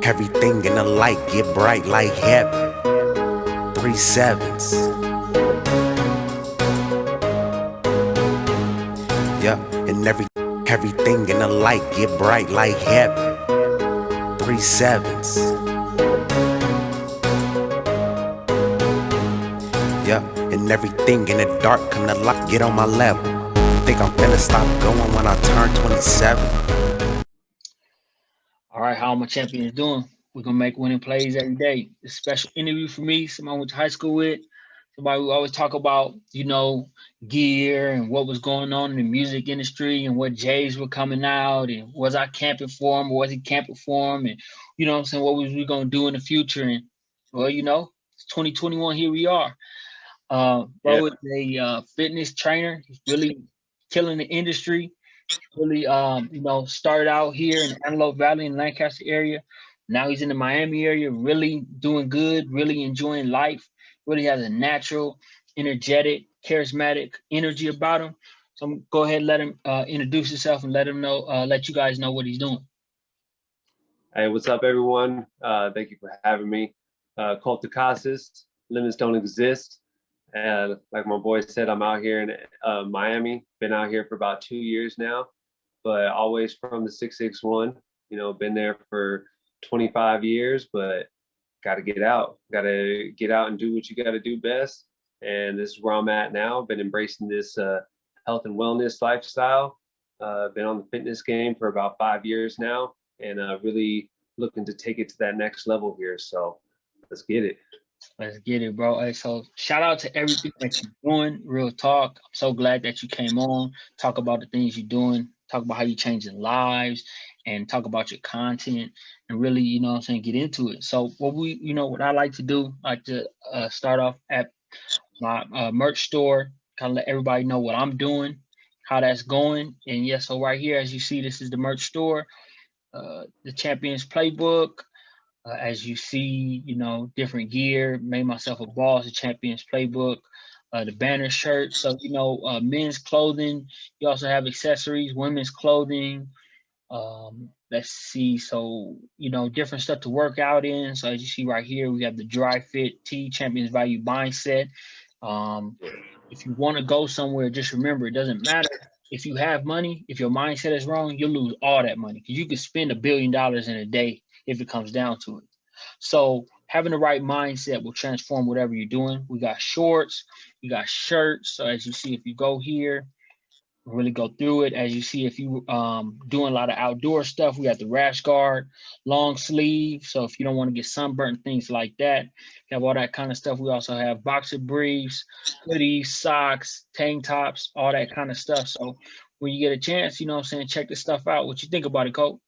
Everything in the light get bright like heaven. 3 sevens. Yeah, and everything in the light get bright like heaven. 3 sevens. Yeah, and everything in the dark come to light. Get on my level. Think I'm finna stop going when I turn 27. All right, how my champions doing? We're gonna make winning plays every day. It's a special interview for me, someone I went to high school with, somebody we always talk about, gear and what was going on in the music industry and what J's were coming out and was I camping for him or was he camping for him, and what I'm saying, what was we gonna do in the future? And well, it's 2021, here we are. Bro is a fitness trainer. He's really killing the industry. Really, started out here in Antelope Valley in Lancaster area. Now he's in the Miami area, really doing good, really enjoying life. Really has a natural, energetic, charismatic energy about him. So I'm gonna go ahead and let him introduce himself and let you guys know what he's doing. Hey, what's up, everyone? Thank you for having me. Colt DeCasas, limits don't exist. And like my boy said, I'm out here in Miami. Been out here for about 2 years now, but always from the 661. Been there for 25 years, but got to get out. Got to get out and do what you got to do best. And this is where I'm at now. Been embracing this health and wellness lifestyle. Been on the fitness game for about 5 years now, and really looking to take it to that next level here. So let's get it. Let's get it, bro. Hey, so shout out to everything that you're doing. Real talk. I'm so glad that you came on. Talk about the things you're doing. Talk about how you're changing lives, and talk about your content, and really, get into it. So what I like to do, I like to start off at my merch store, kind of let everybody know what I'm doing, how that's going. And yeah, so right here, as you see, this is the merch store, the Champions Playbook. As you see, different gear, made myself a boss, the Champions Playbook, the banner shirt. So, men's clothing. You also have accessories, women's clothing. Let's see. So, different stuff to work out in. So as you see right here, we have the dry fit tee, Champions Value mindset. If you want to go somewhere, just remember, it doesn't matter if you have money. If your mindset is wrong, you'll lose all that money, because you could spend $1 billion in a day if it comes down to it. So having the right mindset will transform whatever you're doing. We got shorts, we got shirts. So as you see, if you go here, really go through it. As you see, if you doing a lot of outdoor stuff, we got the rash guard, long sleeve. So if you don't want to get sunburnt, things like that, you have all that kind of stuff. We also have boxer briefs, hoodies, socks, tank tops, all that kind of stuff. So when you get a chance, check this stuff out. What you think about it, Colt?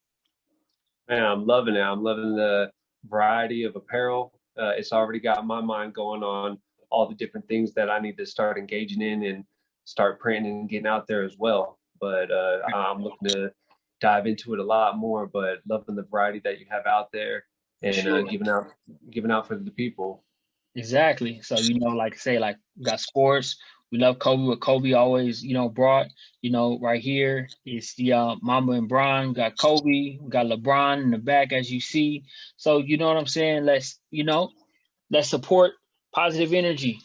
Man, I'm loving it. I'm loving the variety of apparel. It's already got my mind going on all the different things that I need to start engaging in and start printing and getting out there as well. But I'm looking to dive into it a lot more, but loving the variety that you have out there, and Sure. giving out for the people. Exactly. So, like I say, like we got sports. We love Kobe, what Kobe always, brought. Right here is the Mamba and Bron. We got Kobe, we got LeBron in the back, as you see. So, you know what I'm saying? Let's support positive energy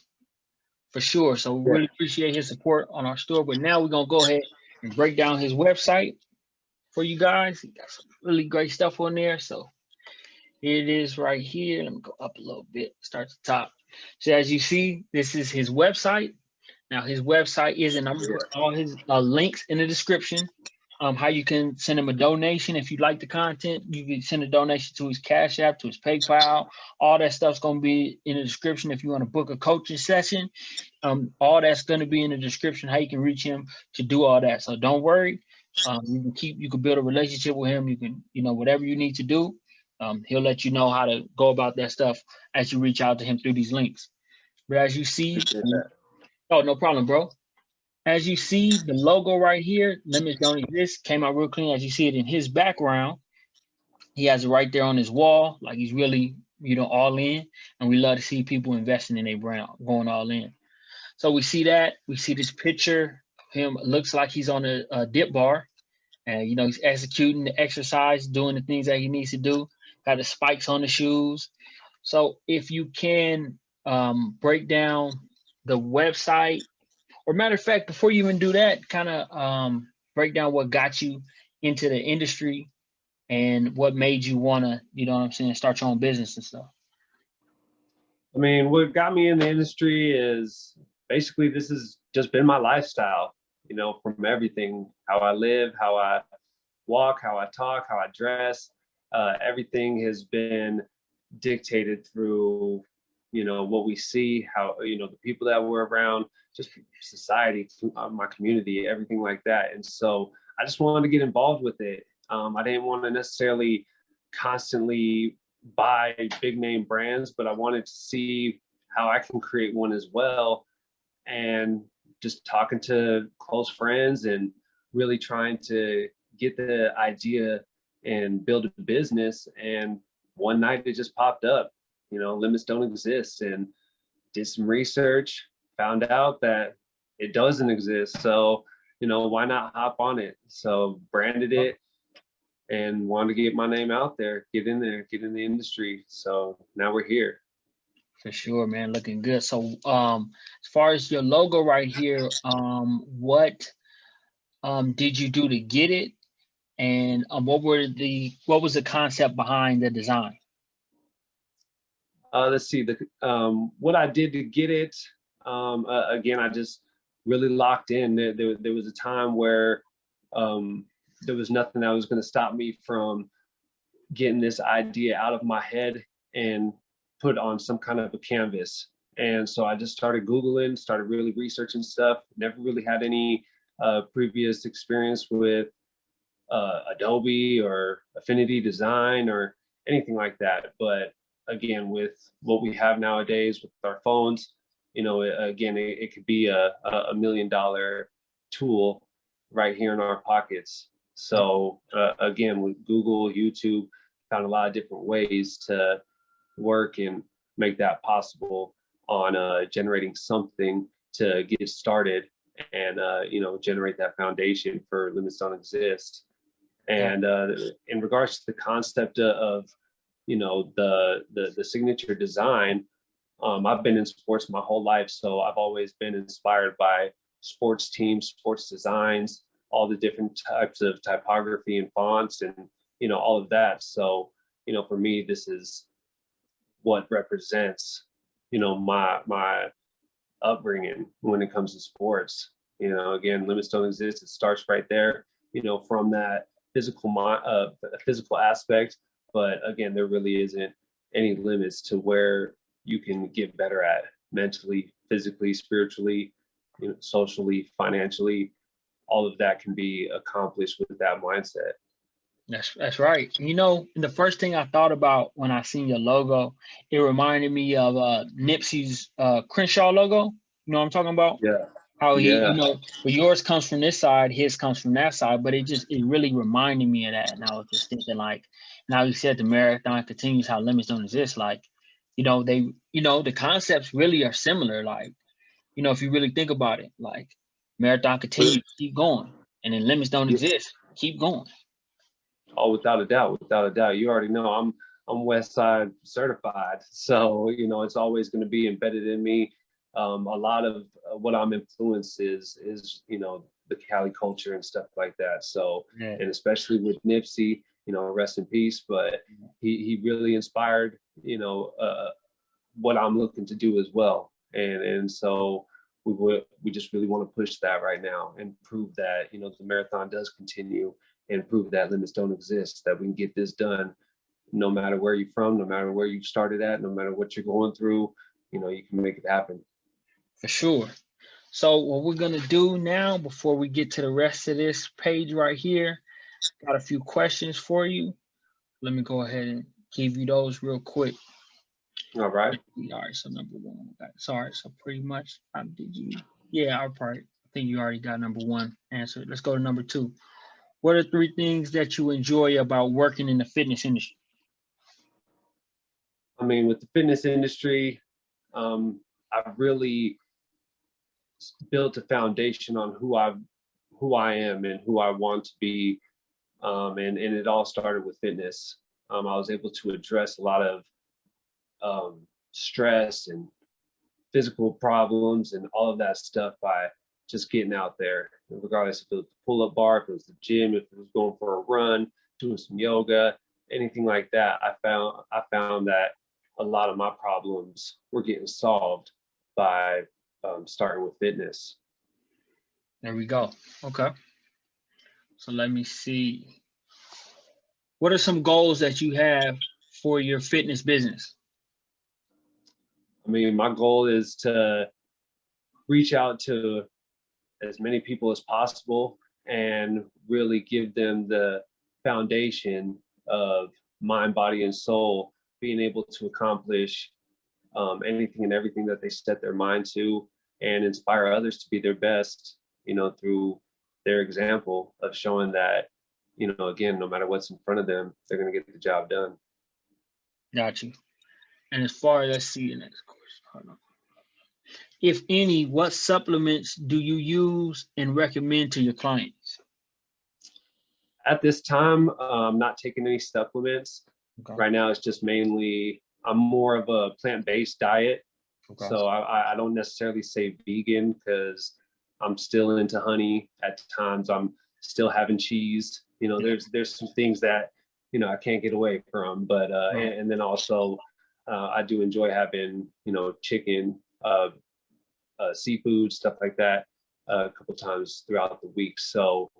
for sure. So we really appreciate his support on our store. But now we're gonna go ahead and break down his website for you guys. He got some really great stuff on there. So here it is right here. Let me go up a little bit, start at the top. So as you see, this is his website. Now his website is, and I'm gonna put all his links in the description. How you can send him a donation if you like the content. You can send a donation to his Cash App, to his PayPal. All that stuff's gonna be in the description. If you want to book a coaching session, all that's gonna be in the description. How you can reach him to do all that. So don't worry. You can build a relationship with him. You can, whatever you need to do. He'll let you know how to go about that stuff as you reach out to him through these links. But as you see, oh, no problem, bro. As you see, the logo right here, limits don't exist, came out real clean. As you see it in his background, he has it right there on his wall, like he's really, all in. And we love to see people investing in their brand, going all in. So we see that. We see this picture of him. It looks like he's on a dip bar. And, he's executing the exercise, doing the things that he needs to do. got the spikes on the shoes. So if you can break down the website, or matter of fact, before you even do that, kind of break down what got you into the industry and what made you want to, you know what I'm saying, start your own business and stuff. I mean, what got me in the industry is basically this has just been my lifestyle, you know, from everything, how I live, how I walk, how I talk, how I dress. Everything has been dictated through, you know, what we see, how, you know, the people that we're around, just society, my community, everything like that. And so I just wanted to get involved with it. I didn't want to necessarily constantly buy big name brands, but I wanted to see how I can create one as well. And just talking to close friends and really trying to get the idea and build a business. And one night it just popped up, you know, limits don't exist, and did some research, found out that it doesn't exist. So, you know, why not hop on it? So branded it and wanted to get my name out there, get in there, get in the industry. So now we're here. For sure, man, looking good. So as far as your logo right here, what did you do to get it? And what was the concept behind the design? Let's see, what I did to get it, again, I just really locked in. There was a time where there was nothing that was going to stop me from getting this idea out of my head and put on some kind of a canvas. And so I just started Googling, started really researching stuff. Never really had any previous experience with Adobe or Affinity Design or anything like that. But again, with what we have nowadays with our phones, you know, again, it could be a $1 million tool right here in our pockets. So again, with Google, YouTube, found a lot of different ways to work and make that possible on generating something to get started and, you know, generate that foundation for Limits Don't Exist. And in regards to the concept of, you know, the signature design, I've been in sports my whole life. So I've always been inspired by sports teams, sports designs, all the different types of typography and fonts and, you know, all of that. So, you know, for me, this is what represents, you know, my upbringing when it comes to sports. You know, again, limits don't exist. It starts right there, you know, from that physical aspect. But again, there really isn't any limits to where you can get better at mentally, physically, spiritually, you know, socially, financially. All of that can be accomplished with that mindset. That's right. You know, the first thing I thought about when I seen your logo, it reminded me of Nipsey's Crenshaw logo. You know what I'm talking about? Yeah. How he, Yeah. you know, but yours comes from this side, his comes from that side, but it really reminded me of that. And I was just thinking, like, now you said the marathon continues, how limits don't exist. Like, you know, the concepts really are similar. Like, you know, if you really think about it, like marathon continues, keep going, and then limits don't exist, keep going. Oh, without a doubt, without a doubt. You already know I'm West Side certified, so you know it's always going to be embedded in me. A lot of what I'm influenced is you know the Cali culture and stuff like that. So Yeah. and especially with Nipsey, you know, rest in peace. But he really inspired you know what I'm looking to do as well. And so we just really want to push that right now and prove that you know the marathon does continue and prove that limits don't exist, that we can get this done no matter where you're from, no matter where you started at, no matter what you're going through, you know, you can make it happen. For sure. So what we're gonna do now, before we get to the rest of this page right here, got a few questions for you. Let me go ahead and give you those real quick. All right. All right, so number one, sorry, so pretty much, yeah, I think you already got number one answered. Let's go to number two. What are three things that you enjoy about working in the fitness industry? I mean, with the fitness industry, I've really built a foundation on who I am and who I want to be. And it all started with fitness. I was able to address a lot of stress and physical problems and all of that stuff by just getting out there, regardless if it was the pull-up bar, if it was the gym, if it was going for a run, doing some yoga, anything like that. I found that a lot of my problems were getting solved by starting with fitness. There we go. Okay. So let me see. What are some goals that you have for your fitness business? I mean, my goal is to reach out to as many people as possible and really give them the foundation of mind, body, and soul, being able to accomplish anything and everything that they set their mind to, and inspire others to be their best, through their example of showing that, again, no matter what's in front of them, they're going to get the job done. Got you. And as far as, let's see the next question. Hold on. If any, what supplements do you use and recommend to your clients? At this time, I'm not taking any supplements. Okay. Right now, it's just mainly, I'm more of a plant-based diet. Okay. So I don't necessarily say vegan because I'm still into honey. At times, I'm still having cheese. There's some things that, I can't get away from. But and then also, I do enjoy having, chicken, seafood, stuff like that, a couple times throughout the week. So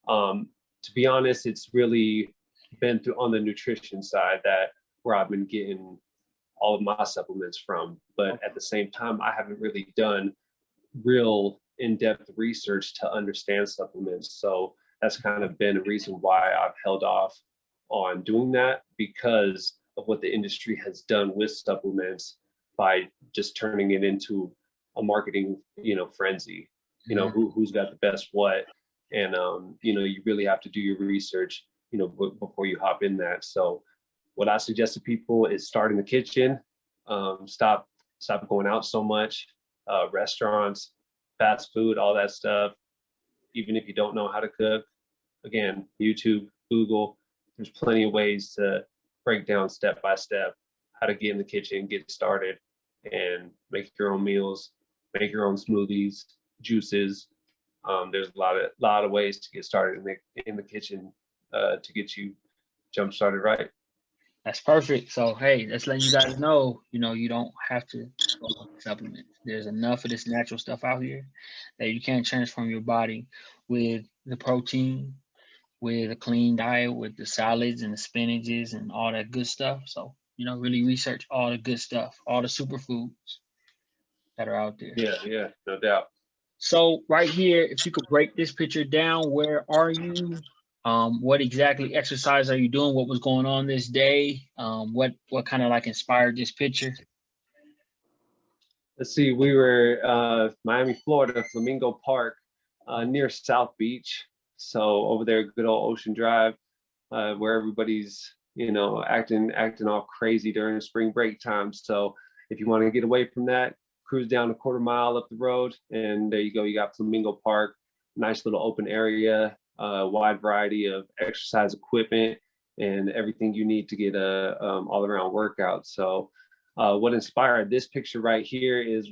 to be honest, it's really been through on the nutrition side where I've been getting all of my supplements from. But at the same time, I haven't really done real in-depth research to understand supplements. So that's kind of been a reason why I've held off on doing that, because of what the industry has done with supplements by just turning it into a marketing, frenzy. Who's got the best what, and you really have to do your research, before you hop in that. So what I suggest to people is start in the kitchen, stop going out so much, restaurants, fast food, all that stuff. Even if you don't know how to cook, again, YouTube, Google, there's plenty of ways to break down step by step how to get in the kitchen, get started, and make your own meals, make your own smoothies, juices. There's a lot of ways to get started in the kitchen to get you jump started right. That's perfect. So, hey, let's let you guys know, you don't have to go with supplements. There's enough of this natural stuff out here that you can transform your body with the protein, with a clean diet, with the salads and the spinaches and all that good stuff. So, really research all the good stuff, all the superfoods that are out there. Yeah, no doubt. So right here, if you could break this picture down, where are you? What exactly exercise are you doing? What was going on this day? What kind of like inspired this picture? Let's see, we were Miami, Florida, Flamingo Park, near South Beach. So over there, good old Ocean Drive, where everybody's, acting all crazy during spring break time. So if you want to get away from that, cruise down a quarter mile up the road, and there you go. You got Flamingo Park, nice little open area, wide variety of exercise equipment, and everything you need to get a all-around workout. So what inspired this picture right here is,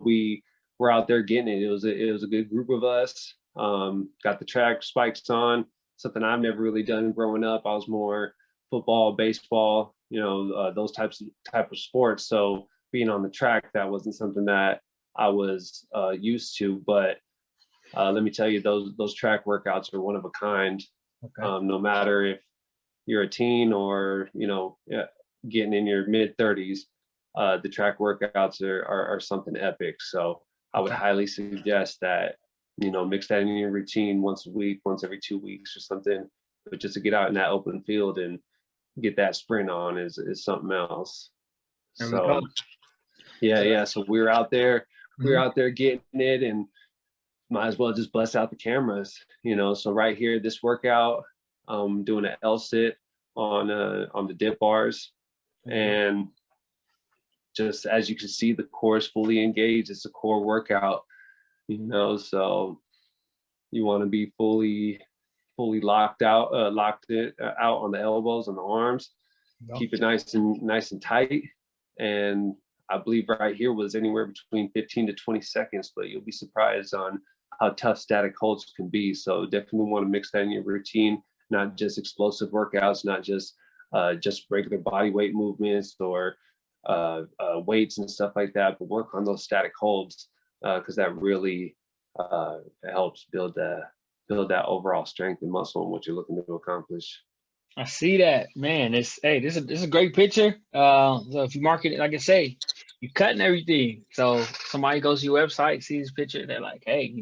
we were out there getting it. It was a good group of us. Got the track spikes on, something I've never really done growing up. I was more football, baseball, those type of sports. So being on the track, that wasn't something that I was used to. But let me tell you, those track workouts are one of a kind. Okay. No matter if you're a teen or getting in your mid 30s, the track workouts are something epic. So I would highly suggest that mix that in your routine once a week, once every 2 weeks or something. But just to get out in that open field and get that sprint on is something else. So yeah. So we were out there, getting it, and might as well just bust out the cameras, So right here, this workout, doing an L sit on the dip bars, and just as you can see, the core is fully engaged. It's a core workout, So you want to be fully locked out on the elbows and the arms, keep it nice and tight. And I believe right here was anywhere between 15 to 20 seconds, but you'll be surprised on how tough static holds can be. So definitely want to mix that in your routine, not just explosive workouts, not just regular body weight movements or weights and stuff like that, but work on those static holds because that really helps build that overall strength and muscle and what you're looking to accomplish. I see that, man. This is a great picture. So if you market it, like I say, you're cutting everything. So somebody goes to your website, sees this picture, they're like, hey,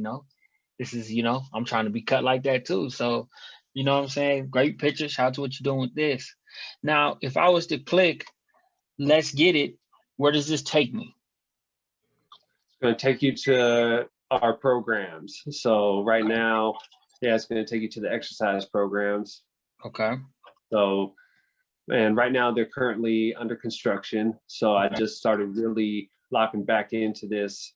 this is, I'm trying to be cut like that too. So, you know what I'm saying? Great picture. Shout out to what you're doing with this. Now, if I was to click, let's get it, where does this take me? It's going to take you to our programs. So right now, it's going to take you to the exercise programs. Okay. So, and right now they're currently under construction. So I just started really locking back into this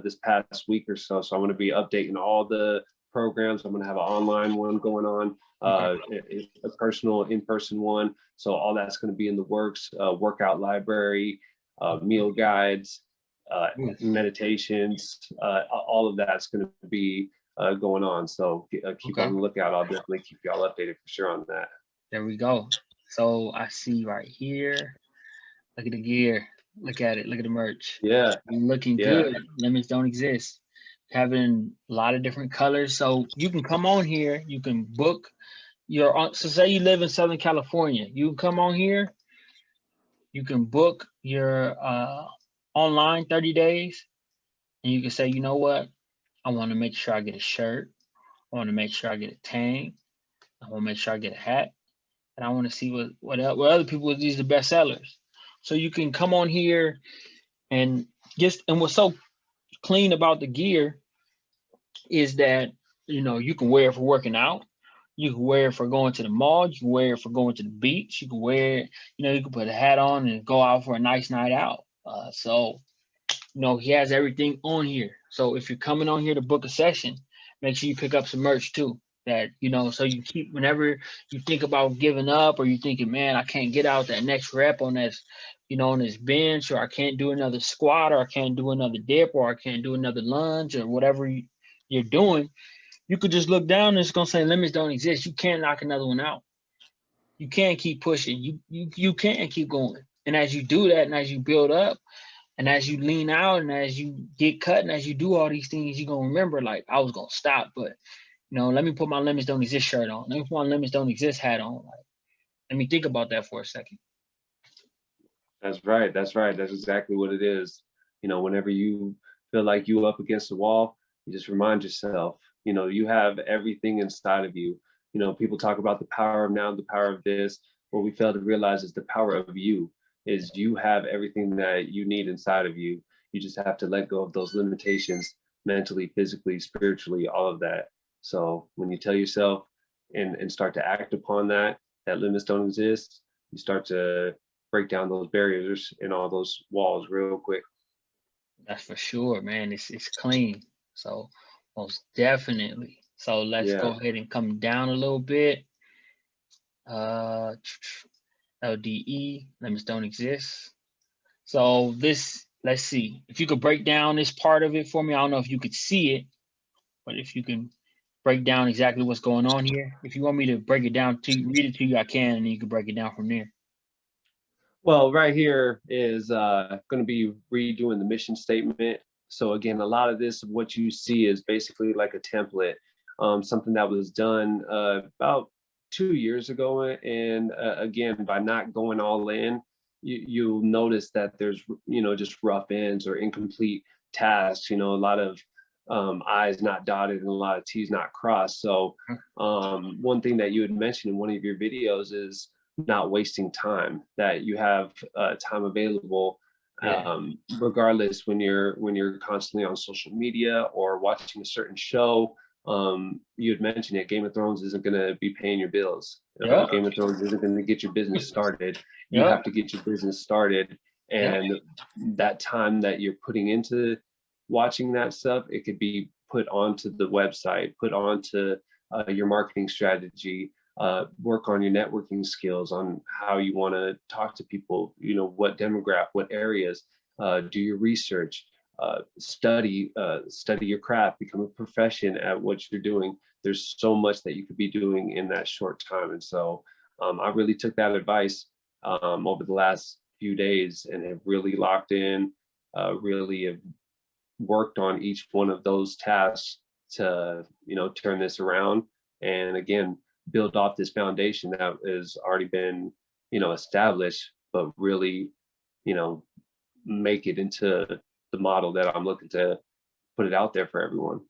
this past week or so. So I'm going to be updating all the programs. I'm going to have an online one going on, a personal in-person one. So all that's going to be in the works. Workout library, meal guides, meditations, all of that's going to be going on. So keep on the lookout. I'll definitely keep y'all updated for sure on that. There we go. So I see right here. Look at the gear. Look at it. Look at the merch. Yeah. Looking good. Limits don't exist. Having a lot of different colors. So you can come on here. You can book your, so say you live in Southern California. You can come on here. You can book your online 30 days. And you can say, you know what? I want to make sure I get a shirt. I want to make sure I get a tag. I want to make sure I get a hat. And I want to see what other people, these are the best sellers. So you can come on here and what's so clean about the gear is that, you can wear it for working out. You can wear it for going to the mall. You can wear it for going to the beach. You can wear it, you can put a hat on and go out for a nice night out. So he has everything on here. So if you're coming on here to book a session, make sure you pick up some merch too. That, so you keep, whenever you think about giving up or you're thinking, man, I can't get out that next rep on this, on this bench, or I can't do another squat, or I can't do another dip, or I can't do another lunge, or whatever you're doing, you could just look down and it's going to say limits don't exist. You can't knock another one out. You can't keep pushing. You can't keep going. And as you do that and as you build up and as you lean out and as you get cut and as you do all these things, you're going to remember, like, I was going to stop, but let me put my limits don't exist shirt on. Let me put my limits don't exist hat on. Like, let me think about that for a second. That's right. That's exactly what it is. Whenever you feel like you up against the wall, you just remind yourself, you have everything inside of you. People talk about the power of now, the power of this. What we fail to realize is the power of you. Is you have everything that you need inside of you. You just have to let go of those limitations mentally, physically, spiritually, all of that. So when you tell yourself and start to act upon that limits don't exist, you start to break down those barriers and all those walls real quick. That's for sure, man. It's clean. So most definitely. So let's go ahead and come down a little bit. LDE, limits don't exist. So this, let's see. If you could break down this part of it for me. I don't know if you could see it, but if you can break down exactly what's going on here. If you want me to break it down to you, read it to you, I can, and you can break it down from there. Well, right here is going to be redoing the mission statement. So again, a lot of this, what you see is basically like a template, something that was done about 2 years ago. And again, by not going all in, you'll notice that there's, just rough ends or incomplete tasks, a lot of I's not dotted and a lot of T's not crossed. So one thing that you had mentioned in one of your videos is not wasting time, that you have time available regardless when you're constantly on social media or watching a certain show. You had mentioned it, Game of Thrones isn't going to be paying your bills. Game of Thrones isn't going to get your business started. You have to get your business started. And that time that you're putting into watching that stuff, it could be put onto the website, put onto your marketing strategy, work on your networking skills, on how you want to talk to people, you know, what demographic, what areas, do your research, study your craft, become a profession at what you're doing. There's so much that you could be doing in that short time. And so I really took that advice over the last few days and have really locked in, really have worked on each one of those tasks to, you know, turn this around. And again, build off this foundation that has already been, you know, established, but really, you know, make it into the model that I'm looking to put it out there for everyone.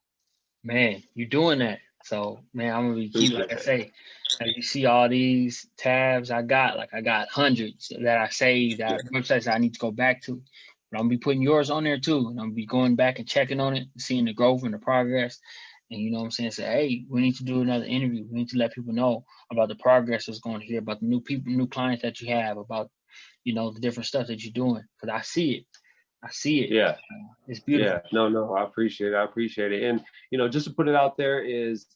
Man, you're doing that. So, man, I'm gonna be keep, like I say, as you see all these tabs I got hundreds that I saved, that websites I need to go back to. But I'm gonna be putting yours on there too. And I'm gonna be going back and checking on it, seeing the growth and the progress. And you know what I'm saying? Say, hey, we need to do another interview. We need to let people know about the progress that's going here, about the new people, new clients that you have, about, you know, the different stuff that you're doing. Because I see it. I see it. Yeah. It's beautiful. Yeah, no, I appreciate it. And, you know, just to put it out there is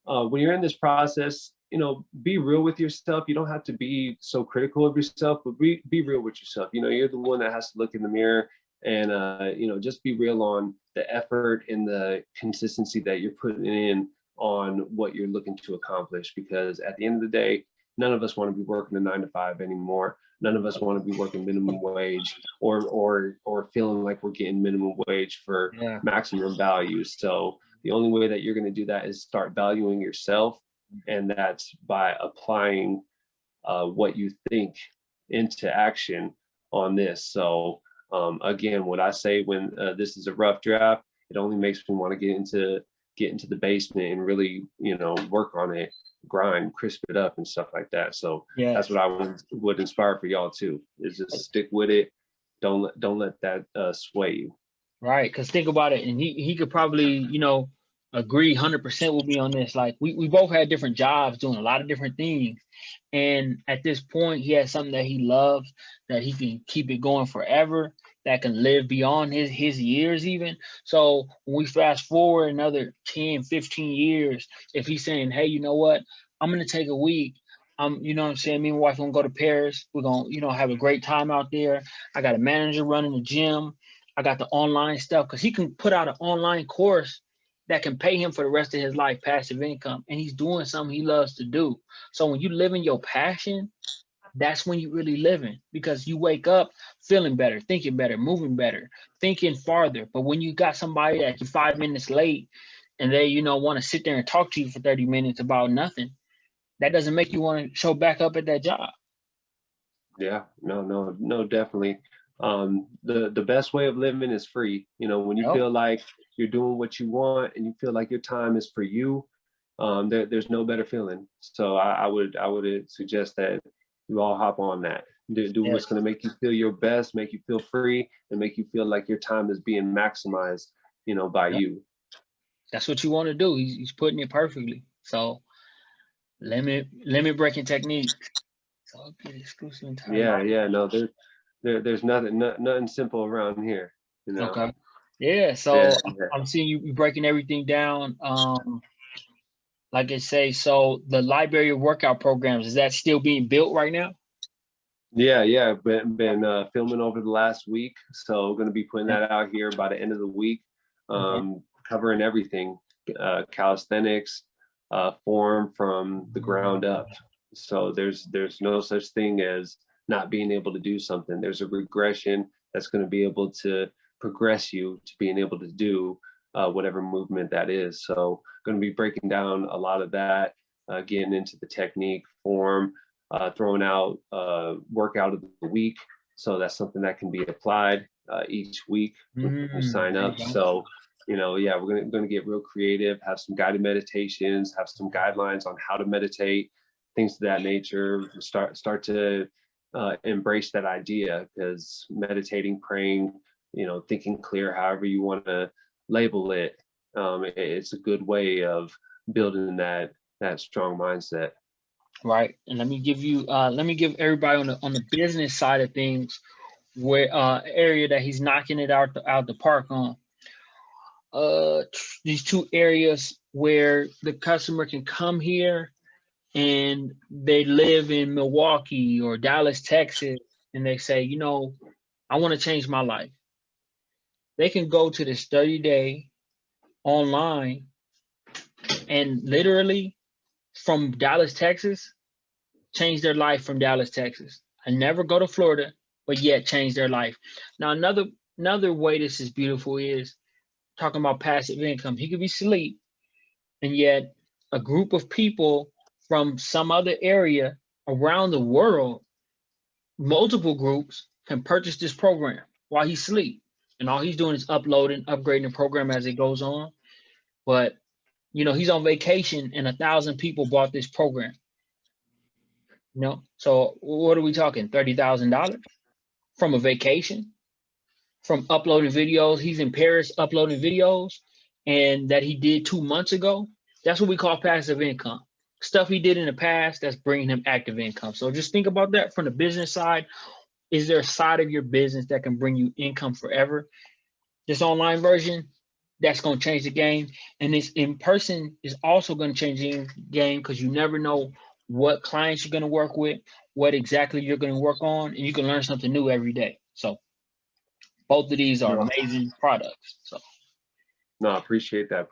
when you're in this process, you know, be real with yourself. You don't have to be so critical of yourself, but be real with yourself. You know, you're the one that has to look in the mirror and, you know, just be real on the effort and the consistency that you're putting in on what you're looking to accomplish. Because at the end of the day, none of us want to be working a 9 to 5 anymore. None of us want to be working minimum wage or feeling like we're getting minimum wage for maximum value. So the only way that you're going to do that is start valuing yourself. And that's by applying what you think into action on this. So again, what I say when this is a rough draft, it only makes me want to get into the basement and really, you know, work on it, grind, crisp it up and stuff like that. So that's what I would inspire for y'all too, is just stick with it. Don't let that sway you. Right. Because think about it. And he could probably, you know, agree 100% with me on this. Like we both had different jobs doing a lot of different things. And at this point, he has something that he loves, that he can keep it going forever, that can live beyond his years even. So when we fast forward another 10, 15 years, if he's saying, hey, you know what, I'm going to take a week. You know what I'm saying? Me and my wife going to go to Paris. We're going to, you know, have a great time out there. I got a manager running the gym. I got the online stuff, because he can put out an online course that can pay him for the rest of his life, passive income. And he's doing something he loves to do. So when you live in your passion, that's when you really living, because you wake up feeling better, thinking better, moving better, thinking farther. But when you got somebody that you're 5 minutes late and they, you know, want to sit there and talk to you for 30 minutes about nothing, that doesn't make you want to show back up at that job. Yeah, no, definitely. The best way of living is free. You know, when you feel like you're doing what you want and you feel like your time is for you, there's no better feeling. So I would suggest that you all hop on that. Do what's going to make you feel your best, make you feel free, and make you feel like your time is being maximized, you know, by you. That's what you want to do. He's putting it perfectly. So limit breaking techniques. So get exclusive. Yeah. No, there's nothing simple around here. You know? Okay. Yeah. So I'm seeing you breaking everything down. Like I say, so the library of workout programs, is that still being built right now? Yeah. Been filming over the last week. So going to be putting that out here by the end of the week. Covering everything, calisthenics, form from the ground up. So there's no such thing as not being able to do something. There's a regression that's going to be able to progress you to being able to do whatever movement that is. So going to be breaking down a lot of that, getting into the technique, form, throwing out workout of the week. So that's something that can be applied each week when you sign up. So, you know, yeah, we're going to get real creative, have some guided meditations, have some guidelines on how to meditate, things of that nature. Start to embrace that idea, because meditating, praying, you know, thinking clear, however you want to label it, it's a good way of building that strong mindset. Right. And let me give everybody on the business side of things where area that he's knocking it out the park on. These two areas where the customer can come here and they live in Milwaukee or Dallas, Texas, and they say, you know, I want to change my life. They can go to this 30-day online and literally from Dallas, Texas, change their life from Dallas, Texas, and never go to Florida, but yet change their life. Now, another way this is beautiful is talking about passive income. He could be asleep, and yet a group of people from some other area around the world, multiple groups, can purchase this program while he's asleep. And all he's doing is uploading, upgrading the program as it goes on. But, you know, he's on vacation and 1,000 people bought this program. You know, so what are we talking? $30,000 from a vacation, from uploading videos. He's in Paris uploading videos, and that he did 2 months ago. That's what we call passive income. Stuff he did in the past that's bringing him active income. So just think about that from the business side. Is there a side of your business that can bring you income forever? This online version, that's going to change the game. And this in person is also going to change the game, because you never know what clients you're going to work with, what exactly you're going to work on, and you can learn something new every day. So both of these are amazing products. So no, I appreciate that,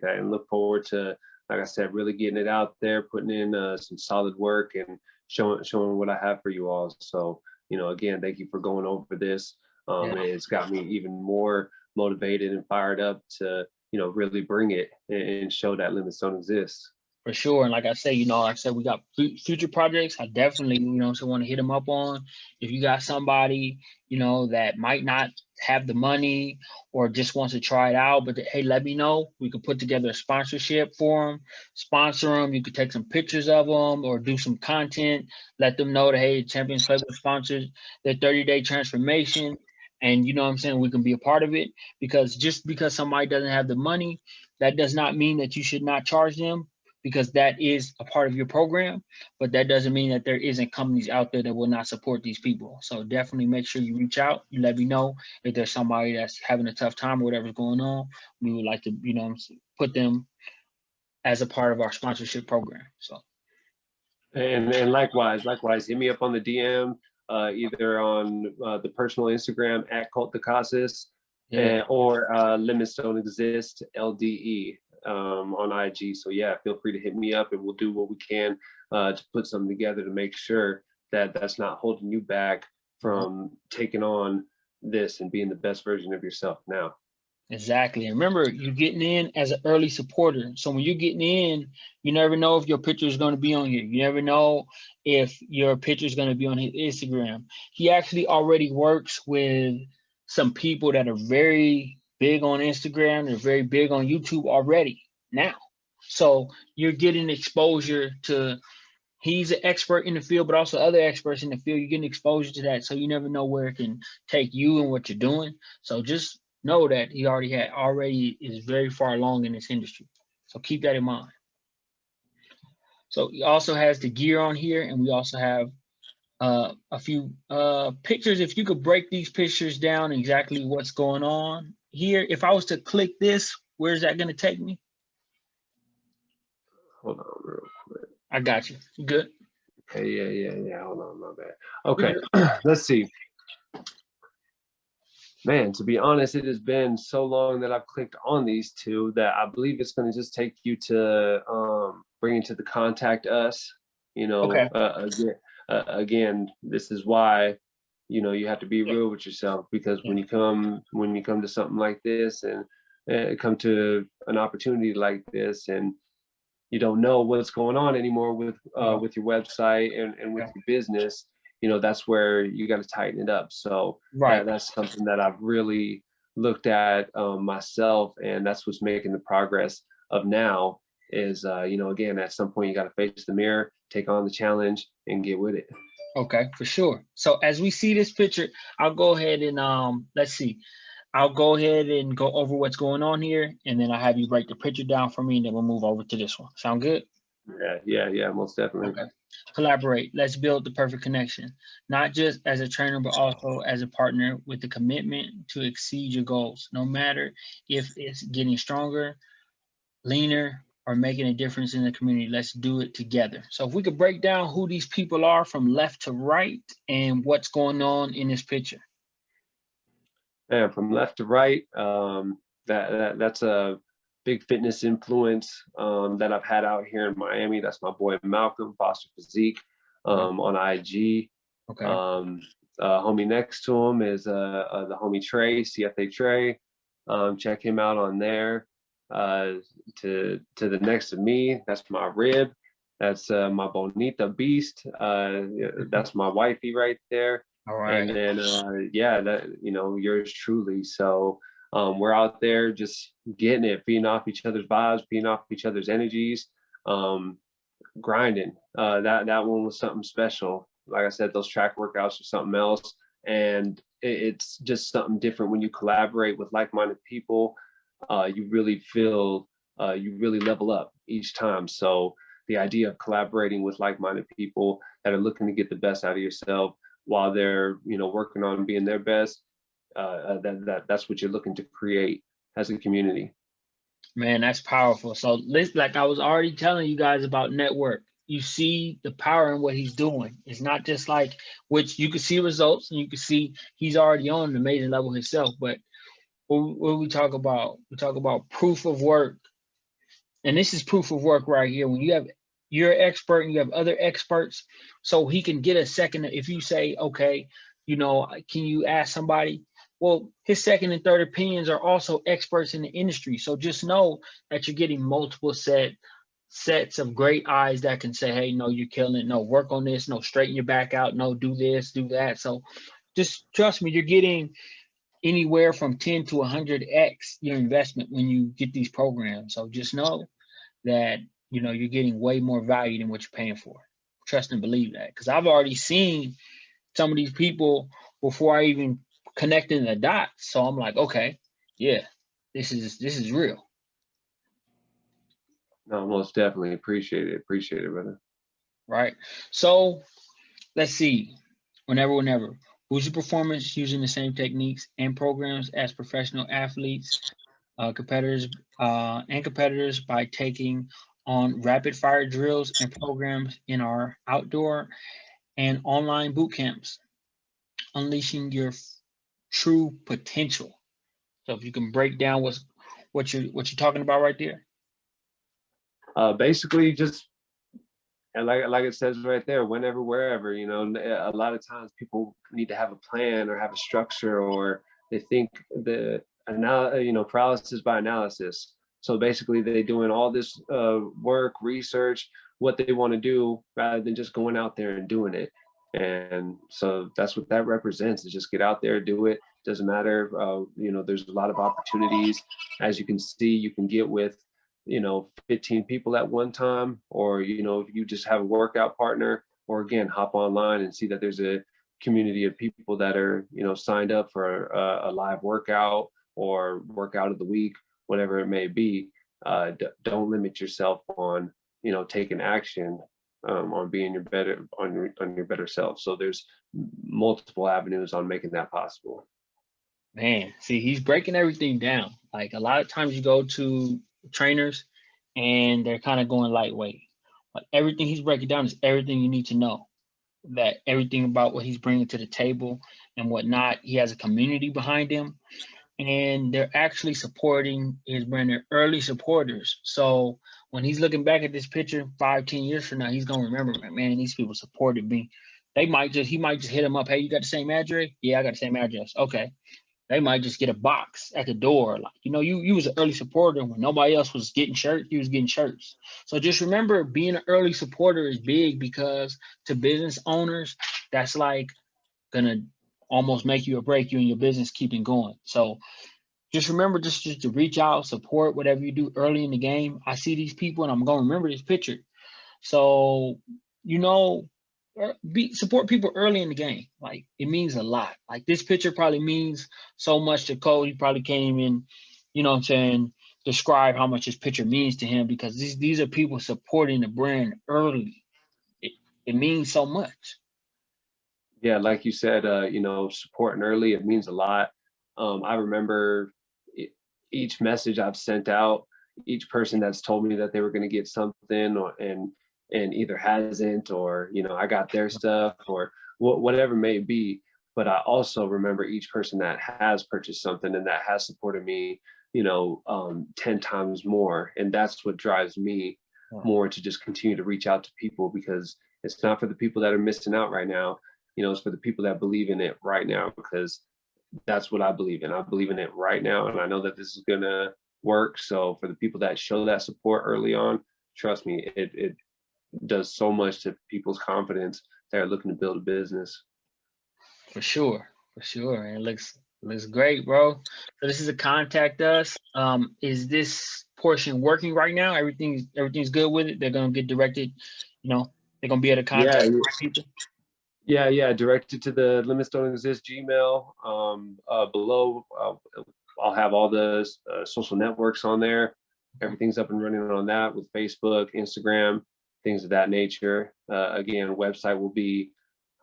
and look forward to, like I said, really getting it out there, putting in some solid work and showing what I have for you all. So, you know, again, thank you for going over this. It's got me even more motivated and fired up to, you know, really bring it and show that limits don't exist. For sure. And like I say, you know, like I said, we got future projects. I definitely, you know, so want to hit them up on. If you got somebody, you know, that might not have the money or just wants to try it out, but hey, let me know. We could put together a sponsorship for them, sponsor them. You could take some pictures of them or do some content. Let them know that, hey, Champions Playbook sponsors their 30-day transformation. And you know what I'm saying? We can be a part of it, because just because somebody doesn't have the money, that does not mean that you should not charge them, because that is a part of your program, but that doesn't mean that there isn't companies out there that will not support these people. So definitely make sure you reach out. You let me know if there's somebody that's having a tough time or whatever's going on. We would like to, you know, put them as a part of our sponsorship program. So. And likewise, hit me up on the DM, either on the personal Instagram at Colt DeCasas, or Limits Don't Exist LDE. On IG. So yeah, feel free to hit me up, and we'll do what we can to put something together to make sure that that's not holding you back from taking on this and being the best version of yourself now. Exactly. And remember, you're getting in as an early supporter. So when you're getting in, you never know if your picture is going to be on here. You never know if your picture is going to be on his Instagram. He actually already works with some people that are very big on Instagram. They're very big on YouTube already now. So you're getting exposure to, he's an expert in the field, but also other experts in the field. You're getting exposure to that. So you never know where it can take you and what you're doing. So just know that he already is very far along in this industry. So keep that in mind. So he also has the gear on here, and we also have a few pictures. If you could break these pictures down, exactly what's going on here. If I was to click this, where's that going to take me? Hold on real quick. I got you. Good. Yeah. Hold on, my bad. Okay, let's see. Man, to be honest, it has been so long that I've clicked on these two that I believe it's going to just take you to bring you to the contact us. You know, again, this is why, you know, you have to be real with yourself, because when you come to something like this and come to an opportunity like this, and you don't know what's going on anymore with your website and with your business, you know, that's where you got to tighten it up. So that's something that I've really looked at myself, and that's what's making the progress of now is, you know, again, at some point you got to face the mirror, take on the challenge, and get with it. Okay, for sure. So as we see this picture, I'll go ahead and let's see. I'll go ahead and go over what's going on here, and then I'll have you break the picture down for me, and then we'll move over to this one. Sound good? Yeah, most definitely. Okay. Collaborate. Let's build the perfect connection, not just as a trainer, but also as a partner with the commitment to exceed your goals, no matter if it's getting stronger, leaner, are making a difference in the community. Let's do it together. So if we could break down who these people are from left to right and what's going on in this picture. And from left to right, that's a big fitness influence that I've had out here in Miami. That's my boy Malcolm, Foster Physique, on IG. Okay. Homie next to him is the homie Trey, CFA Trey. Check him out on there. To the next of me, that's my rib. That's my Bonita Beast. That's my wifey right there. All right. And then yeah, that, you know, yours truly. So we're out there just getting it, feeding off each other's vibes, feeding off each other's energies, grinding. That one was something special. Like I said, those track workouts are something else, and it's just something different when you collaborate with like-minded people. You really feel you really level up each time. So the idea of collaborating with like-minded people that are looking to get the best out of yourself while they're, you know, working on being their best, that's what you're looking to create as a community. Man, that's powerful. So like I was already telling you guys about network. You see the power in what he's doing. It's not just like, which you can see results and you can see he's already on an amazing level himself. But what we talk about proof of work. And this is proof of work right here. When you're an expert and you have other experts, so he can get a second. If you say, okay, you know, can you ask somebody? Well, his second and third opinions are also experts in the industry. So just know that you're getting multiple sets of great eyes that can say, hey, no, you're killing it. No, work on this. No, straighten your back out. No, do this, do that. So just trust me, you're getting anywhere from 10 to 100x your investment when you get these programs. So just know that, you know, you're getting way more value than what you're paying for. Trust and believe that. Because I've already seen some of these people before I even connected the dots. So I'm like, okay, yeah, this is real. No, most definitely appreciate it, brother. Right. So let's see. Whenever. Who's your performance using the same techniques and programs as professional athletes, competitors by taking on rapid fire drills and programs in our outdoor and online boot camps, unleashing your true potential. So if you can break down what you're talking about right there. Basically just, and like it says right there, whenever, wherever, you know, a lot of times people need to have a plan or have a structure, or they think paralysis by analysis. So basically they're doing all this work, research, what they want to do, rather than just going out there and doing it. And so that's what that represents, is just get out there, do it. Doesn't matter. You know, there's a lot of opportunities. As you can see, you can get with, you know, 15 people at one time, or, you know, if you just have a workout partner, or again, hop online and see that there's a community of people that are, you know, signed up for a live workout or workout of the week, whatever it may be. Don't limit yourself on, you know, taking action on being your better self. So there's multiple avenues on making that possible. Man, see, he's breaking everything down. Like a lot of times you go to trainers and they're kind of going lightweight, but everything he's breaking down is everything you need to know. That everything about what he's bringing to the table and whatnot. He has a community behind him, and they're actually supporting his brand. They're early supporters. So when he's looking back at this picture 5-10 years from now, he's gonna remember, man, these people supported me. He might just hit him up. Hey, you got the same address? Yeah, I got the same address. Okay. They might just get a box at the door. Like, you know, you was an early supporter when nobody else was getting shirts, you was getting shirts. So just remember, being an early supporter is big, because to business owners, that's like gonna almost make you or break you in your business keeping going. So just remember just to reach out, support whatever you do early in the game. I see these people and I'm gonna remember this picture. So, you know, support people early in the game. Like, it means a lot. Like, this picture probably means so much to Colt. He probably can't even, you know what I'm saying, describe how much this picture means to him, because these are people supporting the brand early. It means so much. Yeah, like you said, you know, supporting early, it means a lot. I remember each message I've sent out, each person that's told me that they were going to get something and either hasn't, or, you know, I got their stuff or whatever it may be. But I also remember each person that has purchased something and that has supported me, you know, 10 times more. And that's what drives me more to just continue to reach out to people, because it's not for the people that are missing out right now. You know, it's for the people that believe in it right now, because that's what I believe in. I believe in it right now. And I know that this is going to work. So for the people that show that support early on, trust me, it does so much to people's confidence that are looking to build a business. For sure. And it looks great, bro. So this is a contact us. Is this portion working right now? Everything's good with it. They're gonna get directed, you know, they're gonna be able to contact people. Yeah. Directed to the Limits Don't Exist Gmail. Below, I'll have all the social networks on there. Everything's up and running on that with Facebook, Instagram, things of that nature. Again, website will be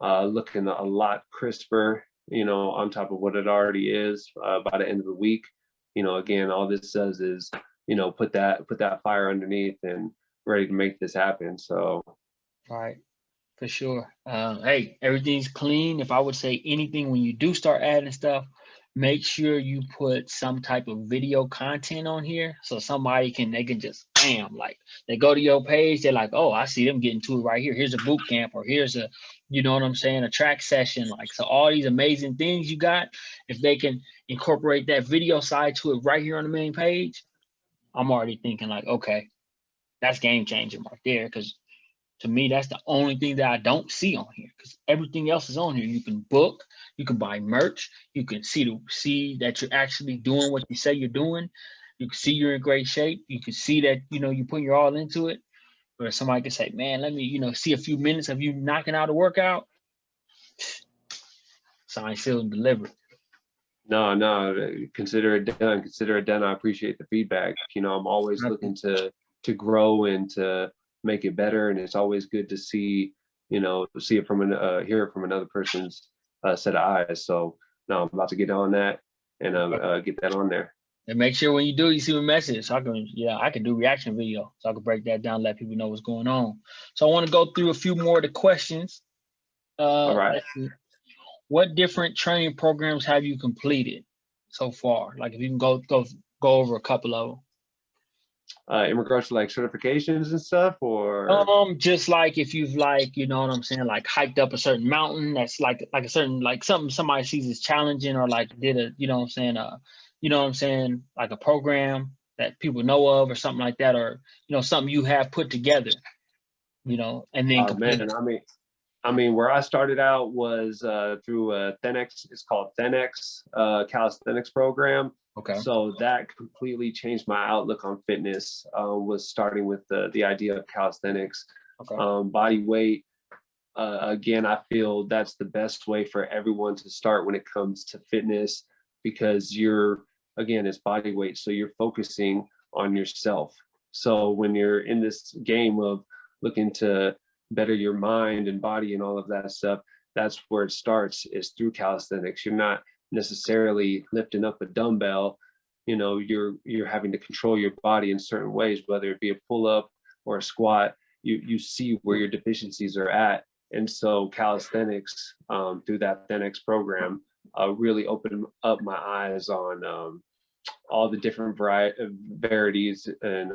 looking a lot crisper, you know, on top of what it already is by the end of the week. You know, again, all this does is, you know, put that fire underneath and ready to make this happen. So, All right, for sure. Hey, everything's clean. If I would say anything, when you do start adding stuff, make sure you put some type of video content on here, so they can just bam, like they go to your page, they're like, oh, I see them getting to it right here. Here's a boot camp, or here's a, you know what I'm saying, a track session. Like, so all these amazing things you got, if they can incorporate that video side to it right here on the main page, I'm already thinking like, okay, that's game changing right there. Because to me, that's the only thing that I don't see on here, because everything else is on here. You can book, you can buy merch, you can see that you're actually doing what you say you're doing. You can see you're in great shape. You can see that, you know, you're putting your all into it. Or somebody can say, man, let me, you know, see a few minutes of you knocking out a workout. Sign, sealed, and delivered. No, consider it done. Consider it done. I appreciate the feedback. You know, I'm always looking to grow and to make it better, and it's always good to see, you know, hear it from another person's set of eyes. So no, I'm about to get on that and get that on there. And make sure when you do, you see a message. So I can do reaction video, so I can break that down, let people know what's going on. So I want to go through a few more of the questions. All right. What different training programs have you completed so far? Like, if you can go over a couple of them. In regards to like certifications and stuff, or just like if you've, like, you know what I'm saying, like hiked up a certain mountain that's like a certain, like something somebody sees as challenging, or like did a, you know what I'm saying, like a program that people know of or something like that, or, you know, something you have put together, you know, and then I mean, where I started out was through Thenex. It's called Thenex calisthenics program. Okay. So that completely changed my outlook on fitness. Was starting with the idea of calisthenics. Okay. Body weight. Again, I feel that's the best way for everyone to start when it comes to fitness, because it's body weight. So you're focusing on yourself. So when you're in this game of looking to better your mind and body and all of that stuff, that's where it starts, is through calisthenics. You're not necessarily lifting up a dumbbell, you know, you're having to control your body in certain ways, whether it be a pull-up or a squat. You see where your deficiencies are at. And so calisthenics, through that Thenex program, really opened up my eyes on all the different varieties and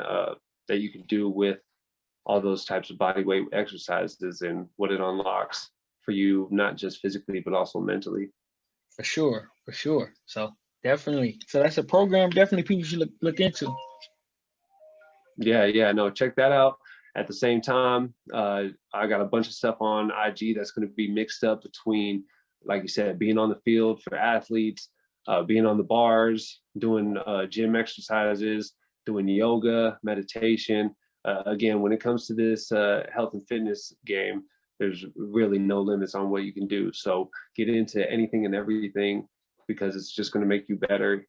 that you can do with all those types of body weight exercises, and what it unlocks for you, not just physically, but also mentally. For sure. So definitely. So that's a program definitely people should look into. Yeah, no, check that out. At the same time, I got a bunch of stuff on IG that's going to be mixed up between, like you said, being on the field for athletes, being on the bars, doing gym exercises, doing yoga, meditation. Again, when it comes to this health and fitness game, there's really no limits on what you can do. So get into anything and everything, because it's just going to make you better,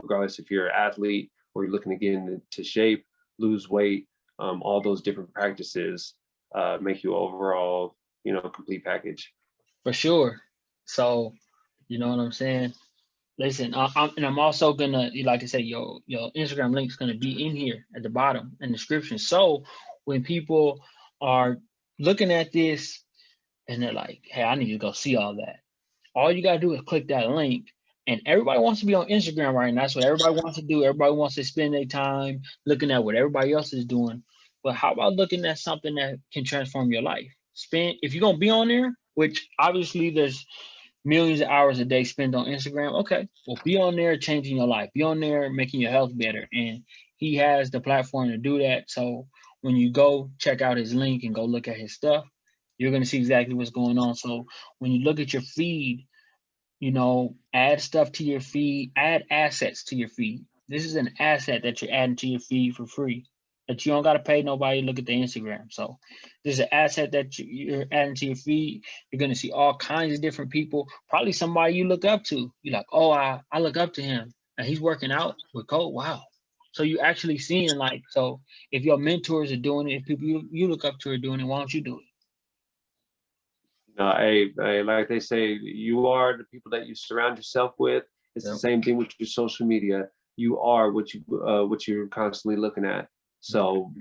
regardless if you're an athlete or you're looking to get into shape, lose weight. All those different practices make you overall, you know, complete package. For sure. So, you know what I'm saying? Listen, I'm also gonna, like I said, your Instagram link is gonna be in here at the bottom in the description. So when people are looking at this and they're like, "Hey, I need to go see all that," all you gotta do is click that link. And everybody wants to be on Instagram right now. That's what everybody wants to do. Everybody wants to spend their time looking at what everybody else is doing. But how about looking at something that can transform your life? If you're gonna be on there, which obviously there's millions of hours a day spent on Instagram. Okay, well, be on there changing your life. Be on there making your health better. And he has the platform to do that. So when you go check out his link and go look at his stuff, you're going to see exactly what's going on. So when you look at your feed, add stuff to your feed, add assets to your feed. This is an asset that you're adding to your feed for free, that you don't got to pay nobody to look at the Instagram. So this is an asset that you're adding to your feed. You're going to see all kinds of different people, probably somebody you look up to. You're like, oh, I look up to him and he's working out with Colt. Wow. So you actually seeing so if your mentors are doing it, if people you look up to are doing it, why don't you do it? Hey, like they say, you are the people that you surround yourself with. It's the same thing with your social media. You are what you're constantly looking at. So,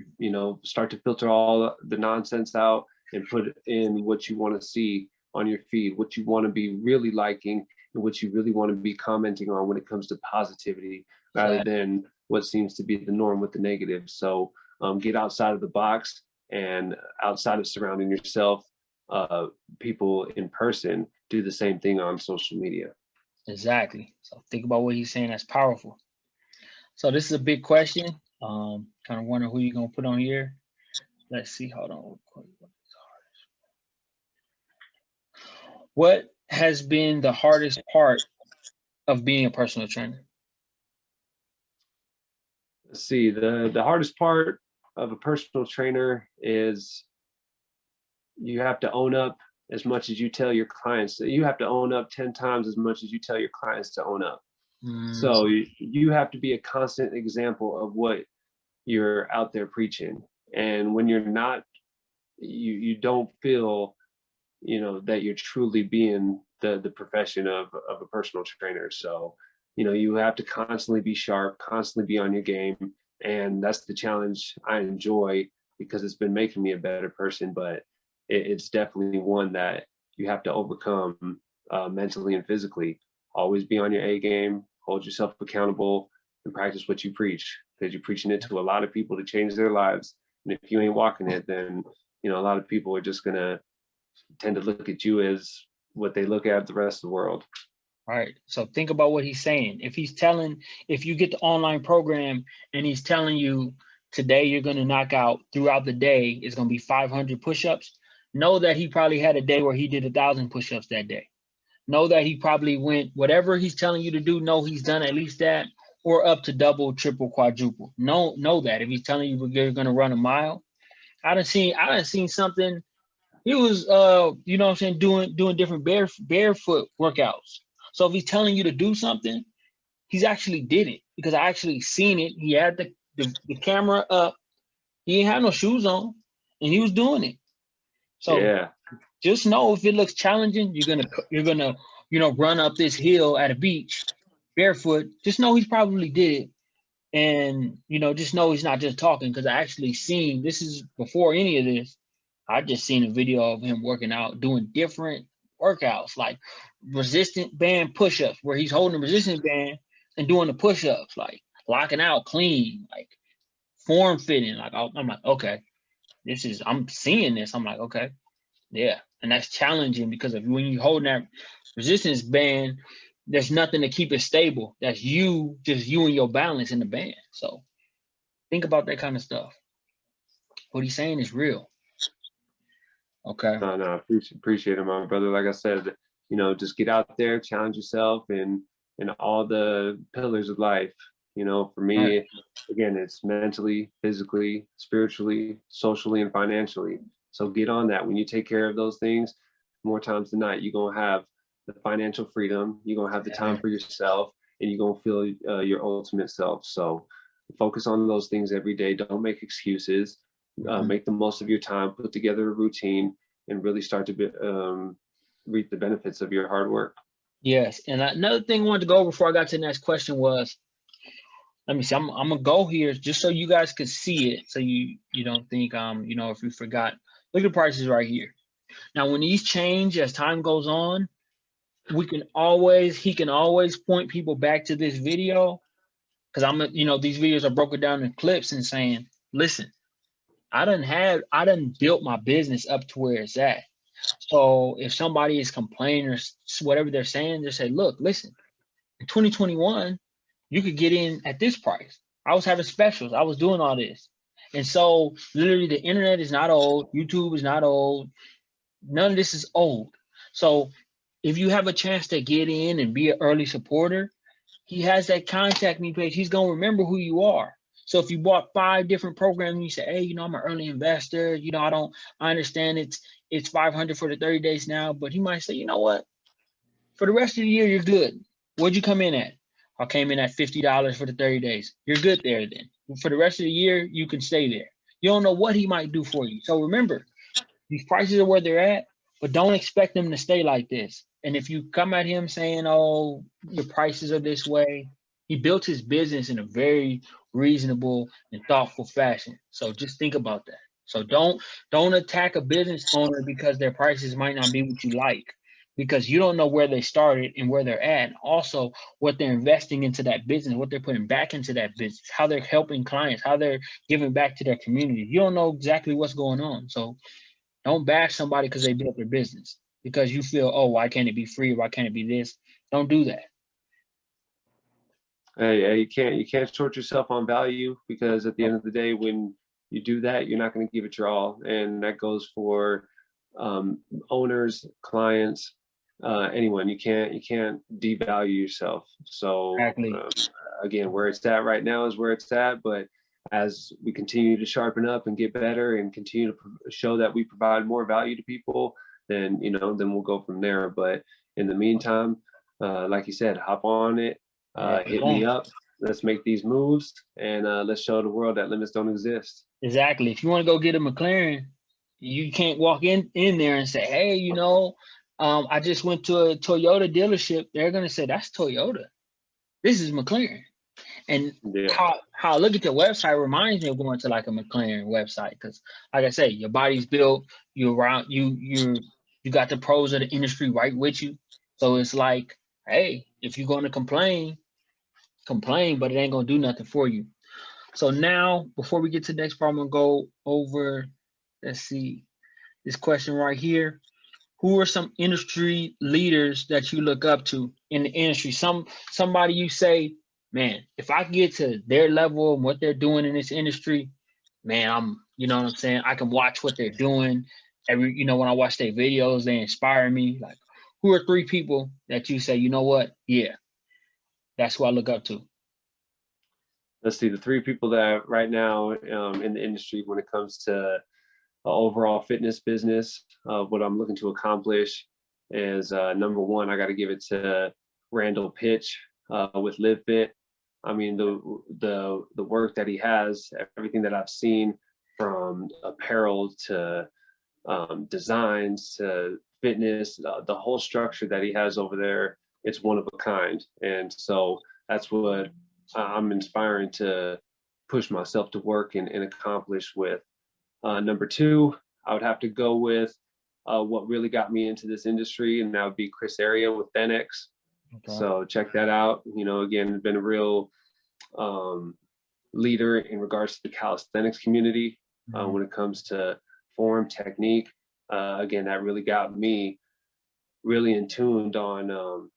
start to filter all the nonsense out and put in what you want to see on your feed, what you want to be really liking and what you really want to be commenting on when it comes to positivity, rather than what seems to be the norm with the negative. So get outside of the box and outside of surrounding yourself. People in person do the same thing on social media. Exactly. So think about what he's saying. That's powerful. So this is a big question. Kind of wonder who you're gonna put on here. Let's see. Hold on. What has been the hardest part of being a personal trainer? Let's see. The hardest part of a personal trainer is you have to own up as much as you tell your clients. You have to own up 10 times as much as you tell your clients to own up. So you have to be a constant example of what you're out there preaching. And when you're not, you don't feel, that you're truly being the profession of a personal trainer. So, you have to constantly be sharp, constantly be on your game. And that's the challenge I enjoy, because it's been making me a better person. But it's definitely one that you have to overcome mentally and physically. Always be on your A game, hold yourself accountable, and practice what you preach, because you're preaching it to a lot of people to change their lives. And if you ain't walking it, then, a lot of people are just going to tend to look at you as what they look at the rest of the world. All right. So think about what he's saying. If you get the online program and he's telling you today you're going to knock out throughout the day, it's going to be 500 push-ups. Know that he probably had a day where he did 1,000 push-ups that day. Know that he probably went, whatever he's telling you to do, know he's done at least that, or up to double, triple, quadruple. Know that if he's telling you you're going to run a mile. I done seen something. He was, doing different barefoot workouts. So if he's telling you to do something, he's actually did it, because I actually seen it. He had the camera up. He ain't had no shoes on, and he was doing it. So just know if it looks challenging, you're gonna run up this hill at a beach barefoot. Just know he's probably did it, and just know he's not just talking, because I actually seen, this is before any of this. I just seen a video of him working out, doing different workouts, like resistant band push-ups, where he's holding the resistance band and doing the push-ups, like locking out clean, like form fitting. Like I'm like, okay, I'm seeing this. I'm like, okay, yeah. And that's challenging, because when you hold that resistance band, there's nothing to keep it stable. That's just you and your balance in the band. So think about that kind of stuff. What he's saying is real. Okay. No, appreciate it, my brother. Like I said, just get out there, challenge yourself in all the pillars of life. For me, again, it's mentally, physically, spiritually, socially, and financially. So get on that. When you take care of those things, more times than not, you're going to have the financial freedom, you're going to have the time for yourself, and you're going to feel your ultimate self. So focus on those things every day. Don't make excuses. Make the most of your time, put together a routine, and really start to reap the benefits of your hard work. Yes. And another thing I wanted to go over before I got to the next question was, let me see, I'm gonna go here just so you guys could see it. So you don't think, if you forgot, look at the prices right here. Now, when these change as time goes on, he can always point people back to this video, because these videos are broken down in clips and saying, listen, I done built my business up to where it's at. So if somebody is complaining or whatever they're saying, just say, look, listen, in 2021, you could get in at this price. I was having specials. I was doing all this. And so literally the internet is not old. YouTube is not old. None of this is old. So if you have a chance to get in and be an early supporter, he has that contact me page. He's going to remember who you are. So if you bought 5 different programs and you say, hey, I'm an early investor, I understand it's 500 for the 30 days now, but he might say, you know what? For the rest of the year, you're good. What'd you come in at? I came in at $50 for the 30 days. You're good there then. For the rest of the year, you can stay there. You don't know what he might do for you. So remember, these prices are where they're at, but don't expect them to stay like this. And if you come at him saying, oh, your prices are this way, he built his business in a very reasonable and thoughtful fashion. So just think about that. So don't attack a business owner because their prices might not be what you like, because you don't know where they started and where they're at, and also what they're investing into that business, what they're putting back into that business, how they're helping clients, how they're giving back to their community. You don't know exactly what's going on. So don't bash somebody because they built their business, because you feel, oh, why can't it be free? Why can't it be this? Don't do that. Hey, you can't short yourself on value, because at the end of the day, when you do that, you're not going to give it your all, and that goes for owners, clients, anyone. You can't devalue yourself. So Exactly. again, where it's at right now is where it's at, but as we continue to sharpen up and get better and continue to show that we provide more value to people, then then we'll go from there. But in the meantime, like you said, hop on it, hit me up. Let's make these moves, and let's show the world that limits don't exist. Exactly. If you want to go get a McLaren, you can't walk in there and say, hey, I just went to a Toyota dealership. They're going to say, that's Toyota. This is McLaren. And how I look at your website reminds me of going to like a McLaren website, because like I say, your body's built, you're around, you got the pros of the industry right with you. So it's like, hey, if you're going to complain, but it ain't going to do nothing for you. So now, before we get to the next part, I'm going to go over, let's see, this question right here. Who are some industry leaders that you look up to in the industry? Somebody you say, man, if I get to their level and what they're doing in this industry, man, you know what I'm saying? I can watch what they're doing. When I watch their videos, they inspire me. Like, who are 3 people that you say, you know what? Yeah, that's who I look up to. Let's see, the 3 people that right now in the industry, when it comes to overall fitness business, what I'm looking to accomplish is number 1, I got to give it to Randall Pitch with Live Fit. I mean, the work that he has, everything that I've seen, from apparel to designs to fitness, the whole structure that he has over there, it's one of a kind. And so that's what I'm inspiring to push myself to work and accomplish with. Number 2, I would have to go with what really got me into this industry, and that would be Chris Area with Benex. Okay. So check that out. Again, been a real leader in regards to the calisthenics community when it comes to form, technique. Again, that really got me really in tuned on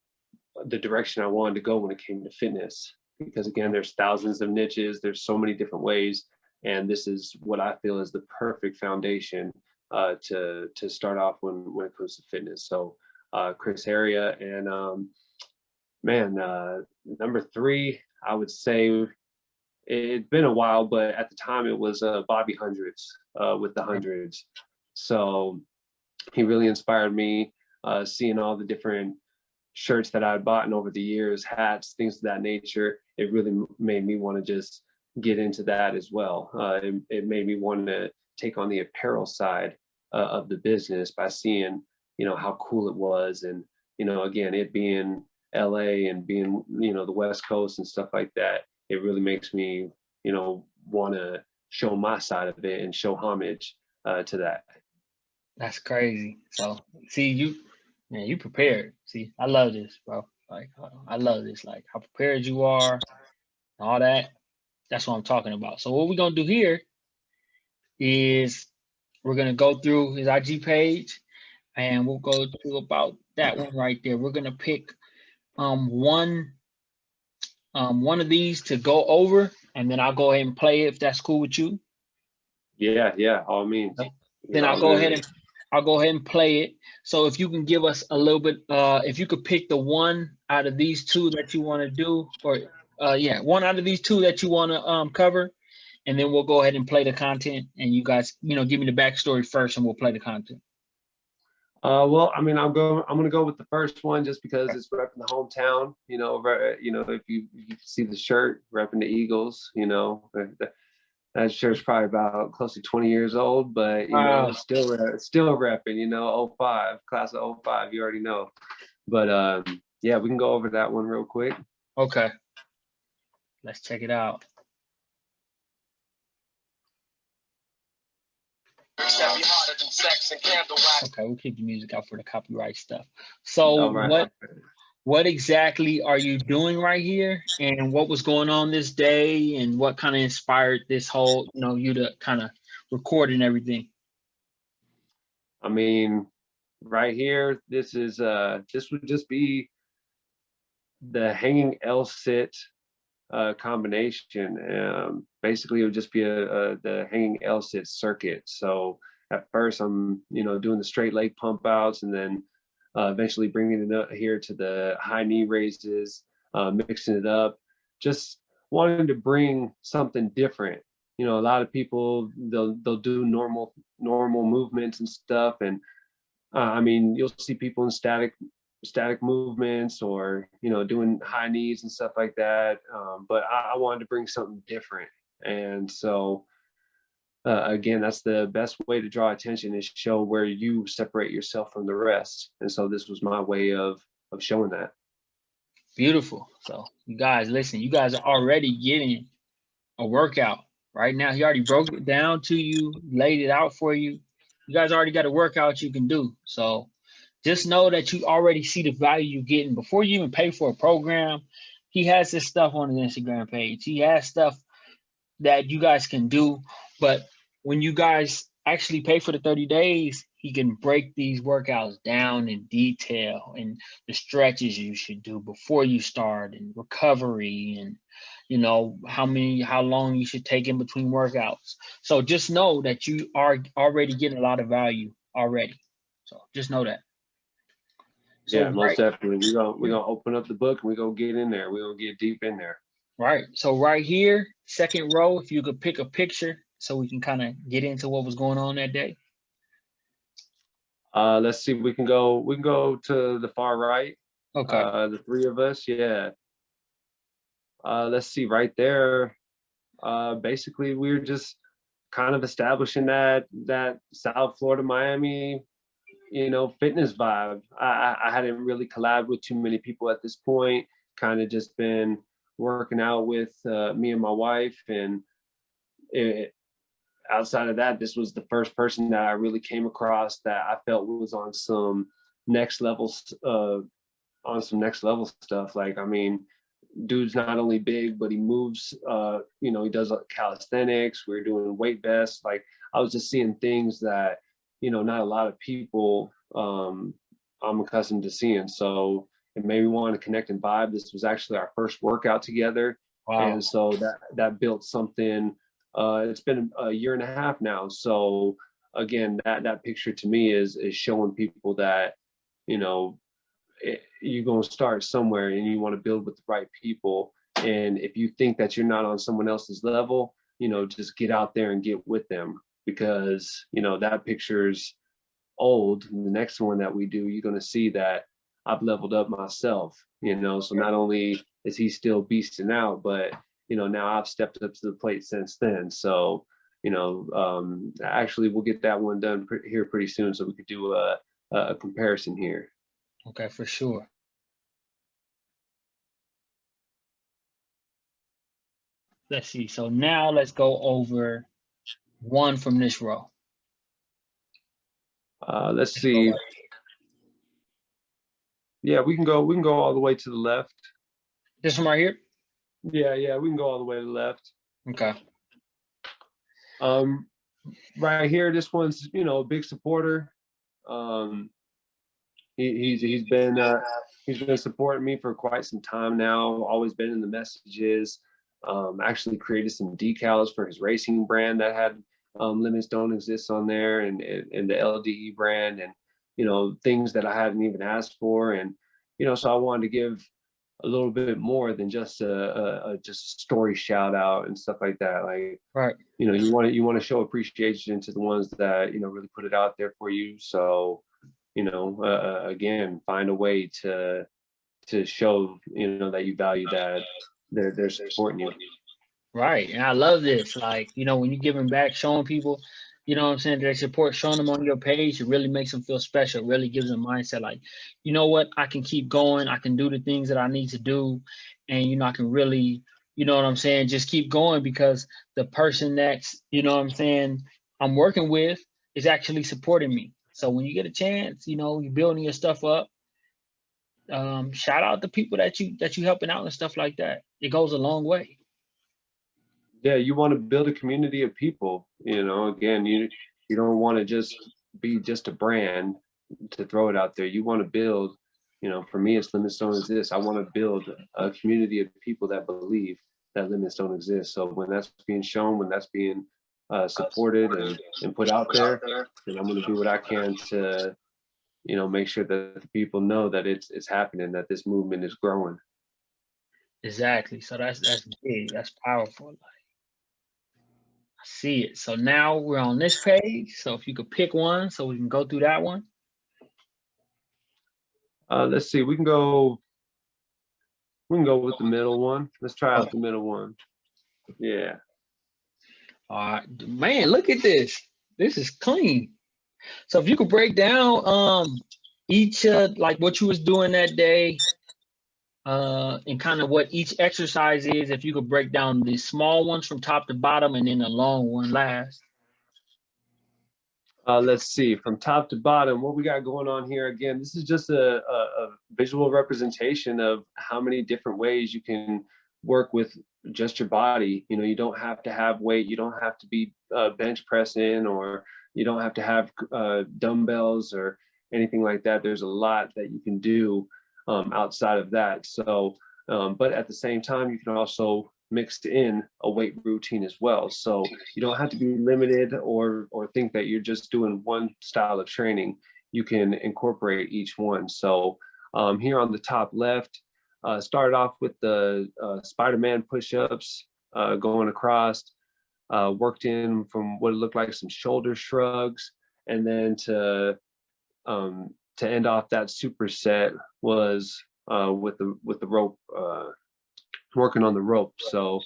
the direction I wanted to go when it came to fitness. Because again, there's thousands of niches, there's so many different ways, and this is what I feel is the perfect foundation to start off when it comes to fitness. So Chris Area, and number 3, I would say, it'd been a while, but at the time it was Bobby Hundreds with the Hundreds. So he really inspired me, seeing all the different shirts that I'd bought over the years, hats, things of that nature. It really made me want to just get into that as well. It made me want to take on the apparel side of the business by seeing, how cool it was, and again, it being LA and being, the West Coast and stuff like that, it really makes me, want to show my side of it and show homage to that. That's crazy. So see, you prepared. See, I love this, bro. Like, I love this. Like, how prepared you are, all that. That's what I'm talking about. So what we're gonna do here is we're gonna go through his IG page, and we'll go through about that one right there. We're gonna pick one of these to go over, and then I'll go ahead and play it if that's cool with you. Yeah, all means. Then I'll go ahead and play it. So if you can give us a little bit, if you could pick the one out of these two that you want to do, or one out of these two that you want to cover, and then we'll go ahead and play the content. And you guys, give me the backstory first, and we'll play the content. Well, I mean, I'm gonna go with the first one just because it's repping the hometown. If you see the shirt, repping the Eagles. That shirt's probably about close to 20 years old, but still repping. 05, class of 05. You already know. But we can go over that one real quick. Okay, let's check it out. Okay, we'll keep the music out for the copyright stuff. So what exactly are you doing right here, and what was going on this day, and what kind of inspired this whole, you to kind of record and everything? I mean, right here, this would just be the hanging L-sit combination. Basically, it would just be the hanging L-sit circuit. So at first, I'm doing the straight leg pump outs, and then eventually bringing it up here to the high knee raises, mixing it up, just wanting to bring something different. A lot of people, they'll do normal movements and stuff, and I mean, you'll see people in static movements or doing high knees and stuff like that, but I wanted to bring something different. And so again, that's the best way to draw attention, is show where you separate yourself from the rest. And so this was my way of showing that. Beautiful. So you guys, listen, you guys are already getting a workout right now. He already broke it down to you, laid it out for you. You guys already got a workout you can do. So just know that you already see the value you're getting before you even pay for a program. He has this stuff on his Instagram page. He has stuff that you guys can do. But when you guys actually pay for the 30 days, he can break these workouts down in detail, and the stretches you should do before you start, and recovery, and how long you should take in between workouts. So just know that you are already getting a lot of value already. So just know that. So, yeah, most definitely. We're gonna open up the book, and we're gonna get in there. We're gonna get deep in there. Right. So right here, second row, if you could pick a picture so we can kind of get into what was going on that day. Let's see. We can go to the far right. Okay. The three of us. Yeah. Let's see right there. Basically, we're just kind of establishing that South Florida, Miami, fitness vibe. I hadn't really collabed with too many people at this point. Kind of just been working out with me and my wife, and outside of that, this was the first person that I really came across that I felt was on some next level stuff. Like, I mean, dude's not only big, but he moves. He does calisthenics. We're doing weight vests. Like, I was just seeing things that not a lot of people I'm accustomed to seeing. So it made me want to connect and vibe. This was actually our first workout together. Wow. And so that built something. It's been a year and a half now. So again, that picture to me is showing people that, you're going to start somewhere, and you want to build with the right people. And if you think that you're not on someone else's level, just get out there and get with them, because, that picture's old. And the next one that we do, you're going to see that I've leveled up myself, so not only is he still beasting out, but, now I've stepped up to the plate since then. So, actually we'll get that one done here pretty soon, so we could do a comparison here. Okay, for sure. Let's see. So now let's go over one from this row. Let's see. Yeah, we can go all the way to the left. This one right here? Yeah, we can go all the way to the left. Okay. Right here, this one's, you know, a big supporter. He's been supporting me for quite some time now. Always been in the messages. Actually created some decals for his racing brand that had limits don't exist on there, and the LDE brand, and you know, things that I hadn't even asked for, and you know, so I wanted to give a little bit more than just a story shout out and stuff like that. Like, Right. you know, you want to show appreciation to the ones that, you know, really put it out there for you. So, you know, again, find a way to show, you know, that you value that they're supporting you. Right. And I love this. Like, you know, when you're giving back, showing people, you know what I'm saying, their support, showing them on your page, it really makes them feel special. It really gives them a mindset like, you know what, I can keep going. I can do the things that I need to do. And, you know, I can really, you know what I'm saying, just keep going because the person that's, you know what I'm saying, I'm working with is actually supporting me. So when you get a chance, you know, you're building your stuff up, shout out the people that you helping out and stuff like that. It goes a long way. Yeah, you want to build a community of people. You know, again, you don't want to just be just a brand to throw it out there. You want to build, you know, for me, it's limits don't exist. I want to build a community of people that believe that limits don't exist. So when that's being shown, when that's being supported and put out there, then I'm going to do what I can to, you know, make sure that the people know that it's happening, that this movement is growing. Exactly. So that's big. That's powerful. Like, I see it. So now we're on this page. So if you could pick one, so we can go through that one. Let's see. We can go with the middle one. Let's try out the middle one. Yeah. All right, man. Look at this. This is clean. So if you could break down each like what you was doing that day, and kind of what each exercise is, if you could break down the small ones from top to bottom and then the long one last. Let's see, from top to bottom, what we got going on here. Again, this is just a visual representation of how many different ways you can work with just your body. You know, you don't have to have weight. You don't have to be bench pressing, or you don't have to have dumbbells or anything like that. There's a lot that you can do outside of that. So, but at the same time, you can also mix in a weight routine as well. So you don't have to be limited or think that you're just doing one style of training. You can incorporate each one. So here on the top left, started off with the Spider-Man push-ups going across, worked in from what looked like some shoulder shrugs, and then to end off that superset was with the rope, working on the rope. So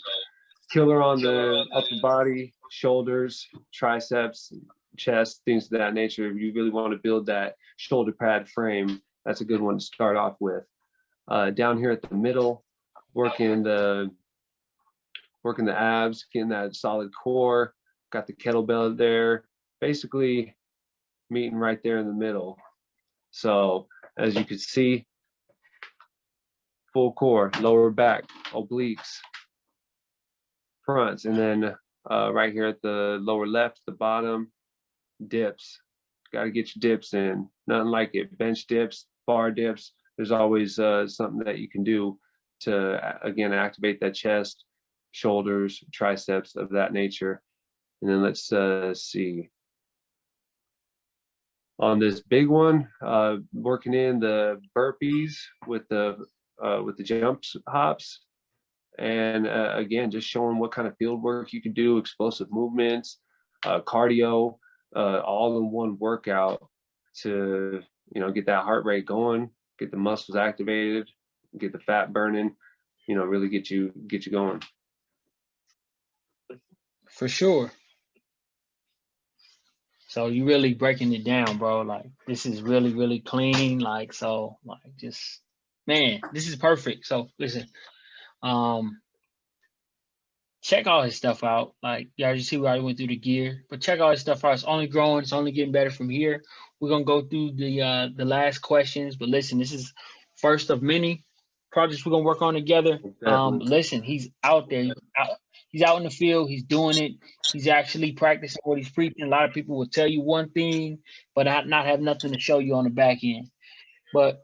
killer on the upper body, shoulders, triceps, chest, things of that nature. If you really want to build that shoulder pad frame, that's a good one to start off with. Down here at the middle, working the abs, getting that solid core, got the kettlebell there, basically meeting right there in the middle. So as you can see, full core, lower back, obliques, fronts, and then right here at the lower left, the bottom, dips. Got to get your dips in. Nothing like it. Bench dips, bar dips. There's always something that you can do to, again, activate that chest, shoulders, triceps, of that nature. And then let's see. On this big one, working in the burpees with the jump hops, and again, just showing what kind of field work you can do, explosive movements, cardio, all in one workout to, you know, get that heart rate going, get the muscles activated, get the fat burning, you know, really get you going. For sure. So you really breaking it down, bro. Like this is really, really clean. Like, so like just, man, this is perfect. So listen, um, check all his stuff out. Like, yeah, you see where I went through the gear, but check all his stuff out. It's only growing. It's only getting better from here. We're gonna go through the last questions, but listen, this is first of many projects we're gonna work on together. Listen, he's out there. He's out in the field. He's doing it. He's actually practicing what he's preaching. A lot of people will tell you one thing, but not have nothing to show you on the back end. But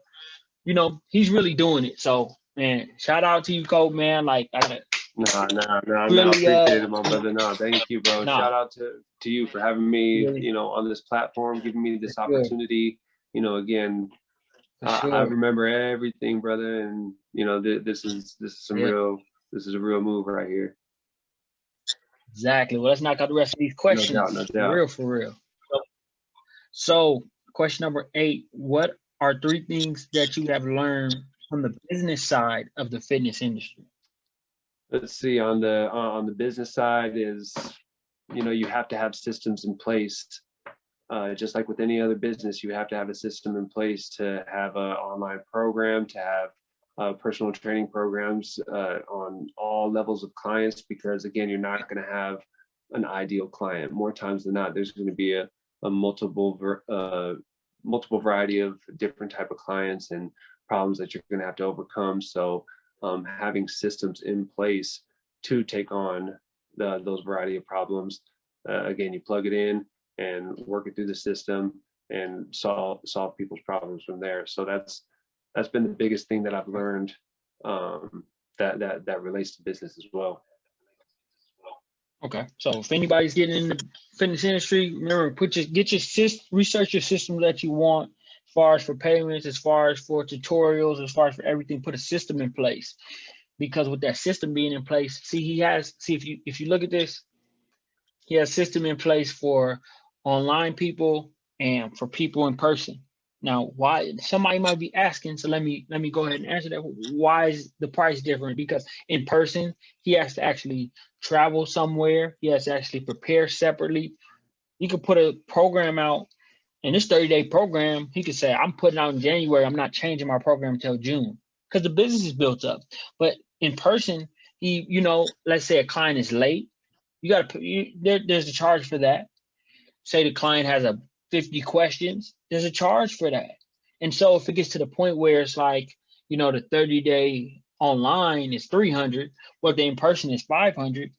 you know, he's really doing it. So, man, shout out to you, Colt, man. Like, No, really, appreciate it, my brother. No, thank you, bro. Nah, Shout out to you for having me, really, you know, on this platform, giving me this for sure, opportunity. You know, again, for I sure. remember everything, brother, and you know, this is some real, this is a real move right here. Exactly. Well, let's knock out the rest of these questions. No doubt. For real. So, question number 8: what are 3 things that you have learned from the business side of the fitness industry? Let's see, on the business side is, you know, you have to have systems in place. Just like with any other business, you have to have a system in place to have an online program, to have personal training programs on all levels of clients, because again, you're not going to have an ideal client. More times than not, there's going to be a multiple variety of different type of clients and problems that you're going to have to overcome. So having systems in place to take on those variety of problems, again, you plug it in and work it through the system and solve people's problems from there. So that's been the biggest thing that I've learned, that relates to business as well. Okay, so if anybody's getting in the fitness industry, remember, research your system that you want, as far as for payments, as far as for tutorials, as far as for everything. Put a system in place, because with that system being in place, if you look at this, he has a system in place for online people and for people in person. Now, why somebody might be asking, so let me go ahead and answer that. Why is the price different? Because in person, he has to actually travel somewhere. He has to actually prepare separately. You could put a program out, and this 30-day program, he could say, I'm putting out in January. I'm not changing my program until June, because the business is built up. But in person, let's say a client is late. You got to there's a charge for that. Say the client has 50 questions, there's a charge for that. And so if it gets to the point where it's like, the 30-day online is 300, but the in person is 500,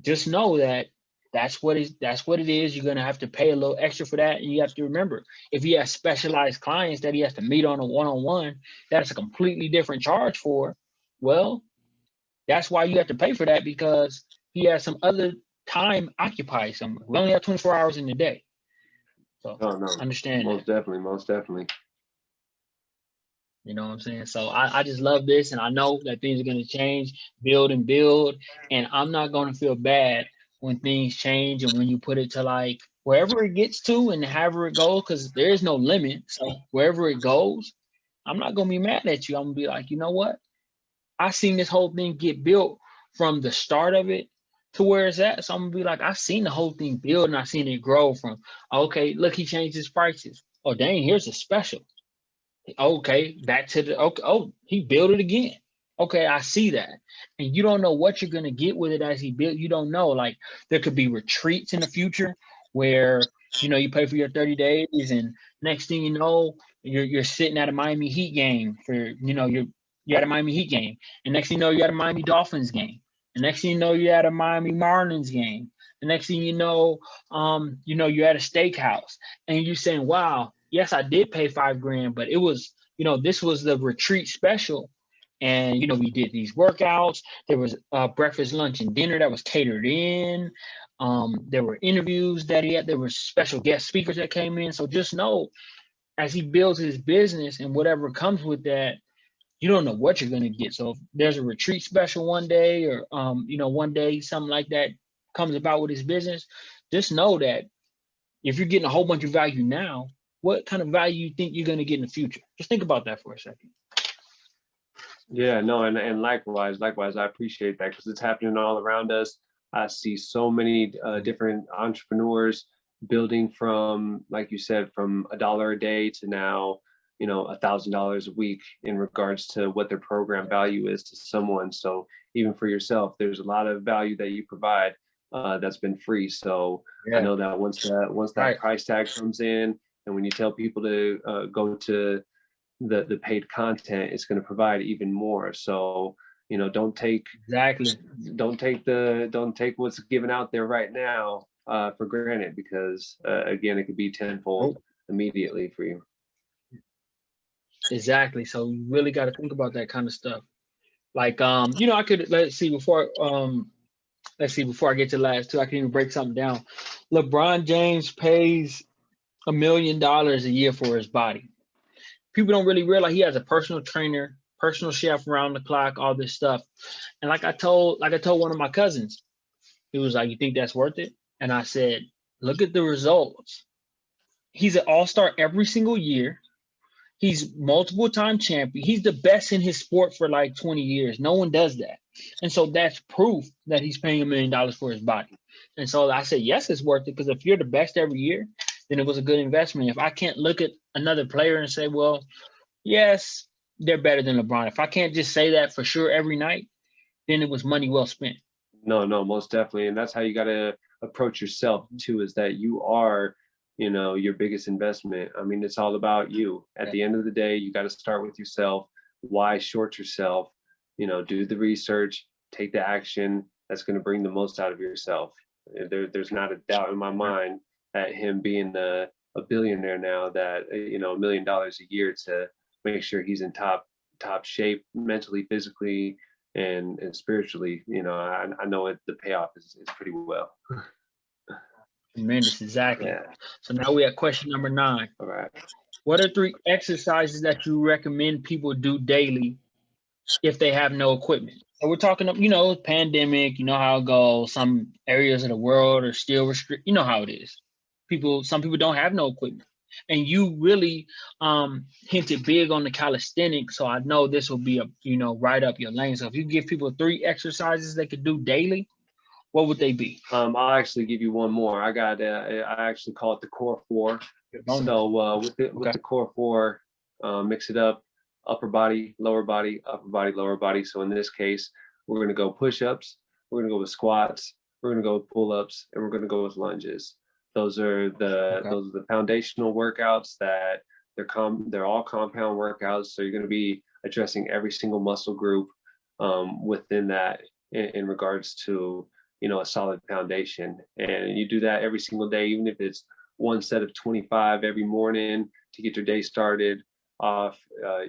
just know that that's what it is. You're gonna have to pay a little extra for that, and you have to remember, if he has specialized clients that he has to meet on a one-on-one, that's a completely different charge for. Well, that's why you have to pay for that, because he has some other time occupied somewhere. We only have 24 hours in the day. So understand most that. definitely. You know what I'm saying? So I just love this, and I know that things are going to change, build, and I'm not going to feel bad when things change and when you put it to like wherever it gets to and however it goes, because there is no limit. So wherever it goes, I'm not going to be mad at you. I'm going to be like, you know what? I seen this whole thing get built from the start of it to where it's at. So I'm gonna be like, I've seen the whole thing build, and I've seen it grow from, okay, look, he changed his prices. Oh, dang, here's a special. Okay, back to the, okay, oh, he built it again. Okay, I see that. And you don't know what you're gonna get with it as he built. You don't know. Like, there could be retreats in the future where, you pay for your 30 days, and next thing you know, you're sitting at a Miami Heat game for, you're at a Miami Heat game. And next thing you know, you're at a Miami Dolphins game. And next thing you know, you're at a Miami Marlins game. The next thing you know, you're at a steakhouse, and you're saying, wow, yes, I did pay $5,000, but it was, this was the retreat special. And, we did these workouts. There was breakfast, lunch, and dinner that was catered in. There were interviews that he had. There were special guest speakers that came in. So just know, as he builds his business and whatever comes with that, you don't know what you're going to get. So if there's a retreat special one day, or, one day something like that comes about with his business, just know that if you're getting a whole bunch of value now, what kind of value you think you're going to get in the future? Just think about that for a second. Yeah, no, and likewise, I appreciate that, because it's happening all around us. I see so many different entrepreneurs building from, like you said, from $1 a day to now, you know, $1,000 a week in regards to what their program value is to someone. So even for yourself, there's a lot of value that you provide that's been free. So I know that once that price tag comes in, and when you tell people to go to the paid content, it's going to provide even more. So, you know, don't take what's given out there right now for granted, because again, it could be tenfold immediately for you. Exactly. So you really got to think about that kind of stuff. Like, you know, I could, before I get to the last two, I can even break something down. LeBron James pays $1 million a year for his body. People don't really realize he has a personal trainer, personal chef around the clock, all this stuff. And like I told one of my cousins, he was like, "You think that's worth it?" And I said, "Look at the results. He's an all-star every single year. He's multiple time champion. He's the best in his sport for like 20 years. No one does that. And so that's proof that he's paying $1 million for his body." And so I said, yes, it's worth it, because if you're the best every year, then it was a good investment. If I can't look at another player and say, well, yes, they're better than LeBron, if I can't just say that for sure every night, then it was money well spent. No, most definitely. And that's how you got to approach yourself too, is that you are, you know, your biggest investment. I mean, it's all about you. At the end of the day, you got to start with yourself. Why short yourself? You know, do the research, take the action that's going to bring the most out of yourself. There's not a doubt in my mind that him being a billionaire now, that, you know, $1 million a year to make sure he's in top shape, mentally, physically, and spiritually, you know, I know the payoff is pretty well. Tremendous, exactly. Yeah. So now we have question number 9. All right. What are 3 exercises that you recommend people do daily if they have no equipment? So we're talking, you know, pandemic, you know how it goes. Some areas of the world are still restricted. You know how it is. Some people don't have no equipment. And you really hinted big on the calisthenics. So I know this will be right up your lane. So if you give people 3 exercises they could do daily, what would they be? I'll actually give you one more. I actually call it the core 4. So with the core 4, mix it up: upper body, lower body, upper body, lower body. So in this case, we're going to go push-ups, we're going to go with squats, we're going to go with pull-ups, and we're going to go with lunges. Those are the foundational workouts that they're all compound workouts. So you're going to be addressing every single muscle group within that in regards to, you know, a solid foundation. And you do that every single day, even if it's one set of 25 every morning to get your day started off.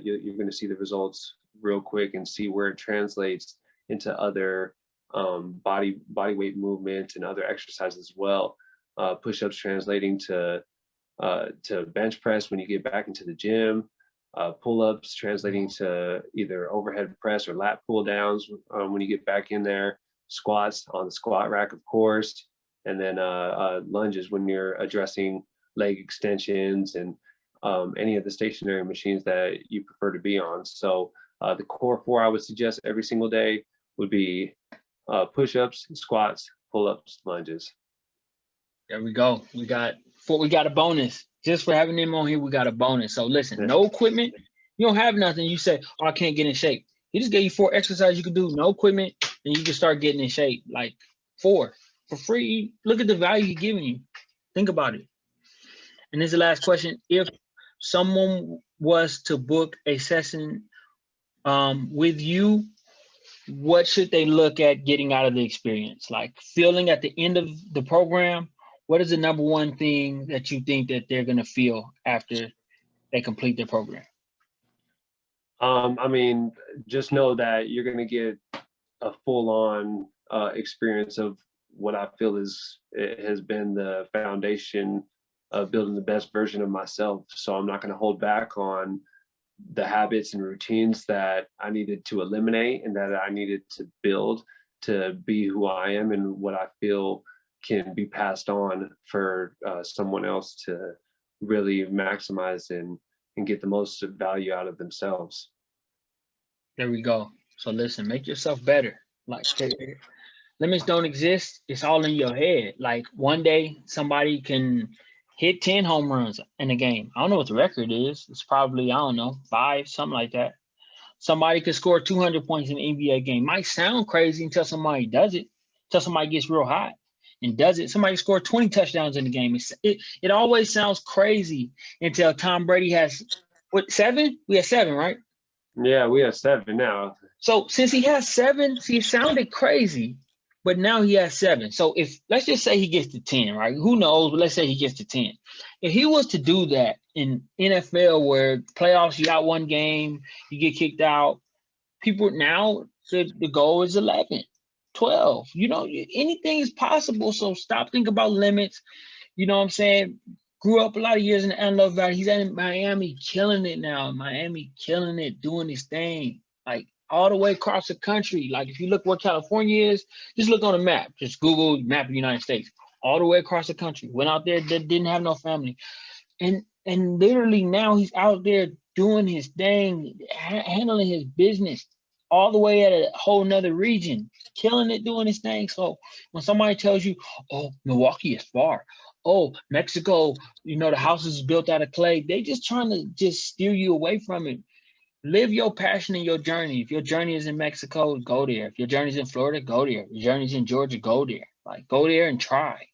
You're going to see the results real quick and see where it translates into other body weight movements and other exercises as well. Push-ups translating to bench press when you get back into the gym. Pull-ups translating to either overhead press or lat pull downs when you get back in there. Squats on the squat rack, of course, and then lunges when you're addressing leg extensions and any of the stationary machines that you prefer to be on. So the core 4 I would suggest every single day would be push-ups, squats, pull-ups, lunges. There we go. We got a bonus. Just for having them on here, we got a bonus. So listen, no equipment, you don't have nothing. You say, oh, I can't get in shape. He just gave you 4 exercises you can do, no equipment, and you can start getting in shape. Like 4 for free. Look at the value he's giving you. Think about it. And this is the last question. If someone was to book a session with you, what should they look at getting out of the experience? Like feeling at the end of the program, what is the number one thing that you think that they're going to feel after they complete their program? I mean, just know that you're going to get a full-on experience of what I feel has been the foundation of building the best version of myself. So I'm not going to hold back on the habits and routines that I needed to eliminate and that I needed to build to be who I am and what I feel can be passed on for someone else to really maximize and get the most value out of themselves. There we go. So listen, make yourself better. Like limits don't exist. It's all in your head. Like one day somebody can hit 10 home runs in a game. I don't know what the record is. It's probably, I don't know, 5, something like that. Somebody could score 200 points in an NBA game. Might sound crazy until somebody does it, until somebody gets real hot and does it. Somebody scored 20 touchdowns in the game. It always sounds crazy until Tom Brady has, what, 7? We have 7, right? Yeah, we have 7 now. So since he has 7, see, it sounded crazy, but now he has 7. So if, let's just say he gets to 10, right? Who knows? But let's say he gets to 10. If he was to do that in NFL where playoffs, you got one game, you get kicked out, people now, the goal is 11, 12. You know, anything is possible. So stop thinking about limits. You know what I'm saying? Grew up a lot of years in the Antelope Valley. He's in Miami, killing it now. Miami, killing it, doing his thing. Like, all the way across the country. Like, if you look where California is, just look on a map. Just Google map of the United States. All the way across the country. Went out there, didn't have no family. And literally now he's out there doing his thing, handling his business all the way at a whole nother region, killing it, doing his thing. So when somebody tells you, oh, Milwaukee is far. Oh, Mexico, you know, the house is built out of clay. They just trying to just steer you away from it. Live your passion and your journey. If your journey is in Mexico, go there. If your journey is in Florida, go there. If your journey is in Georgia, go there. Like, go there and try.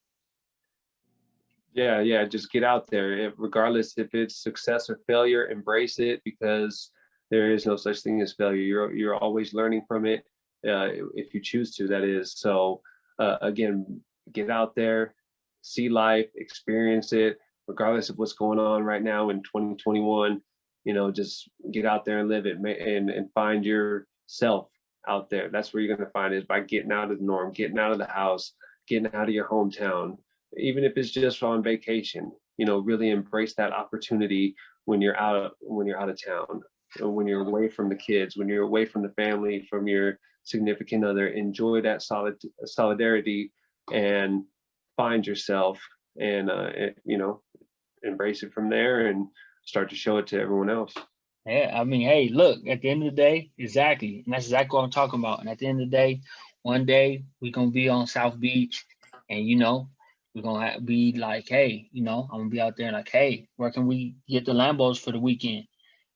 Yeah, just get out there. Regardless if it's success or failure, embrace it, because there is no such thing as failure. You're always learning from it, if you choose to, that is. So again, get out there, see life, experience it, regardless of what's going on right now in 2021. You know, just get out there and live it, and find yourself out there. That's where you're going to find it, by getting out of the norm, getting out of the house, getting out of your hometown, even if it's just on vacation. You know, really embrace that opportunity when you're out of town, when you're away from the kids, when you're away from the family, from your significant other. Enjoy that solidarity and find yourself, and you know, embrace it from there and start to show it to everyone else. Yeah, I mean, hey, look, at the end of the day, exactly. And that's exactly what I'm talking about. And at the end of the day, one day we're going to be on South Beach, and, you know, we're going to be like, hey, you know, I'm going to be out there like, hey, where can we get the Lambos for the weekend?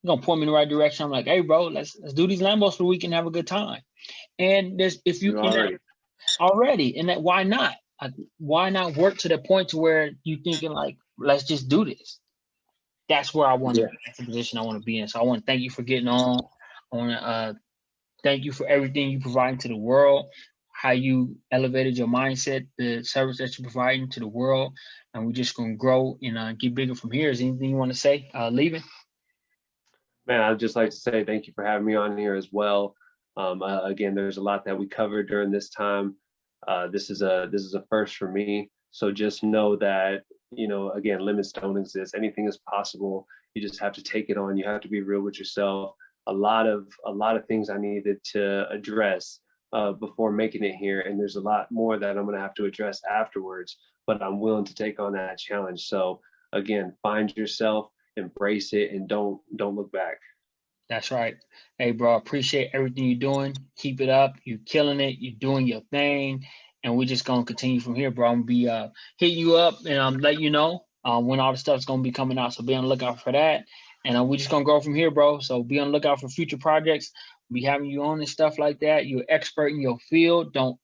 You're going to point me in the right direction. I'm like, hey, bro, let's do these Lambos for the weekend, have a good time. And there's, if you already, and that, why not? Like, why not work to the point to where you thinking like, let's just do this? That's where I want to be. That's the position I want to be in. So I want to thank you for getting on. I want to thank you for everything you providing to the world, how you elevated your mindset, the service that you're providing to the world. And we're just going to grow and get bigger from here. Is anything you want to say leaving? Man, I'd just like to say thank you for having me on here as well. Again, there's a lot that we covered during this time. This is a first for me. So just know that, you know, again, limits don't exist. Anything is possible. You just have to take it on. You have to be real with yourself. A lot of things I needed to address before making it here, and there's a lot more that I'm going to have to address afterwards. But I'm willing to take on that challenge. So again, find yourself, embrace it, and don't look back. That's right. Hey, bro, appreciate everything you're doing. Keep it up. You're killing it. You're doing your thing. And we're just going to continue from here, bro. I'm going to be hitting you up and let you know when all the stuff's going to be coming out. So be on the lookout for that. And we're just going to go from here, bro. So be on the lookout for future projects. We'll be having you on and stuff like that. You're an expert in your field. Don't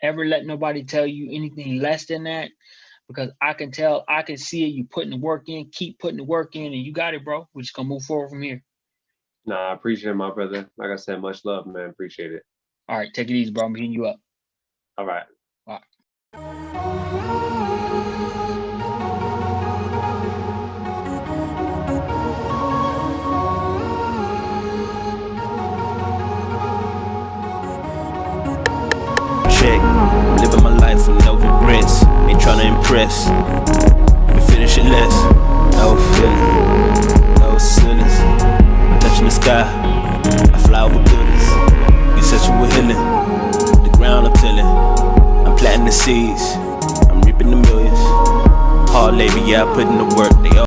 ever let nobody tell you anything less than that, because I can tell, I can see it. You putting the work in, keep putting the work in, and you got it, bro. We're just going to move forward from here. Nah, I appreciate it, my brother. Like I said, much love, man. Appreciate it. All right, take it easy, bro. I'm hitting you up. All right. All right. Check, living my life with no regrets. Ain't tryna impress. We finish it less. No feeling, no ceilings. Touching the sky, I fly over buildings. You said you were healing. The ground I'm tilling. I'm planting the seeds. I'm reaping the millions. Hard labor, yeah, I put in the work. They all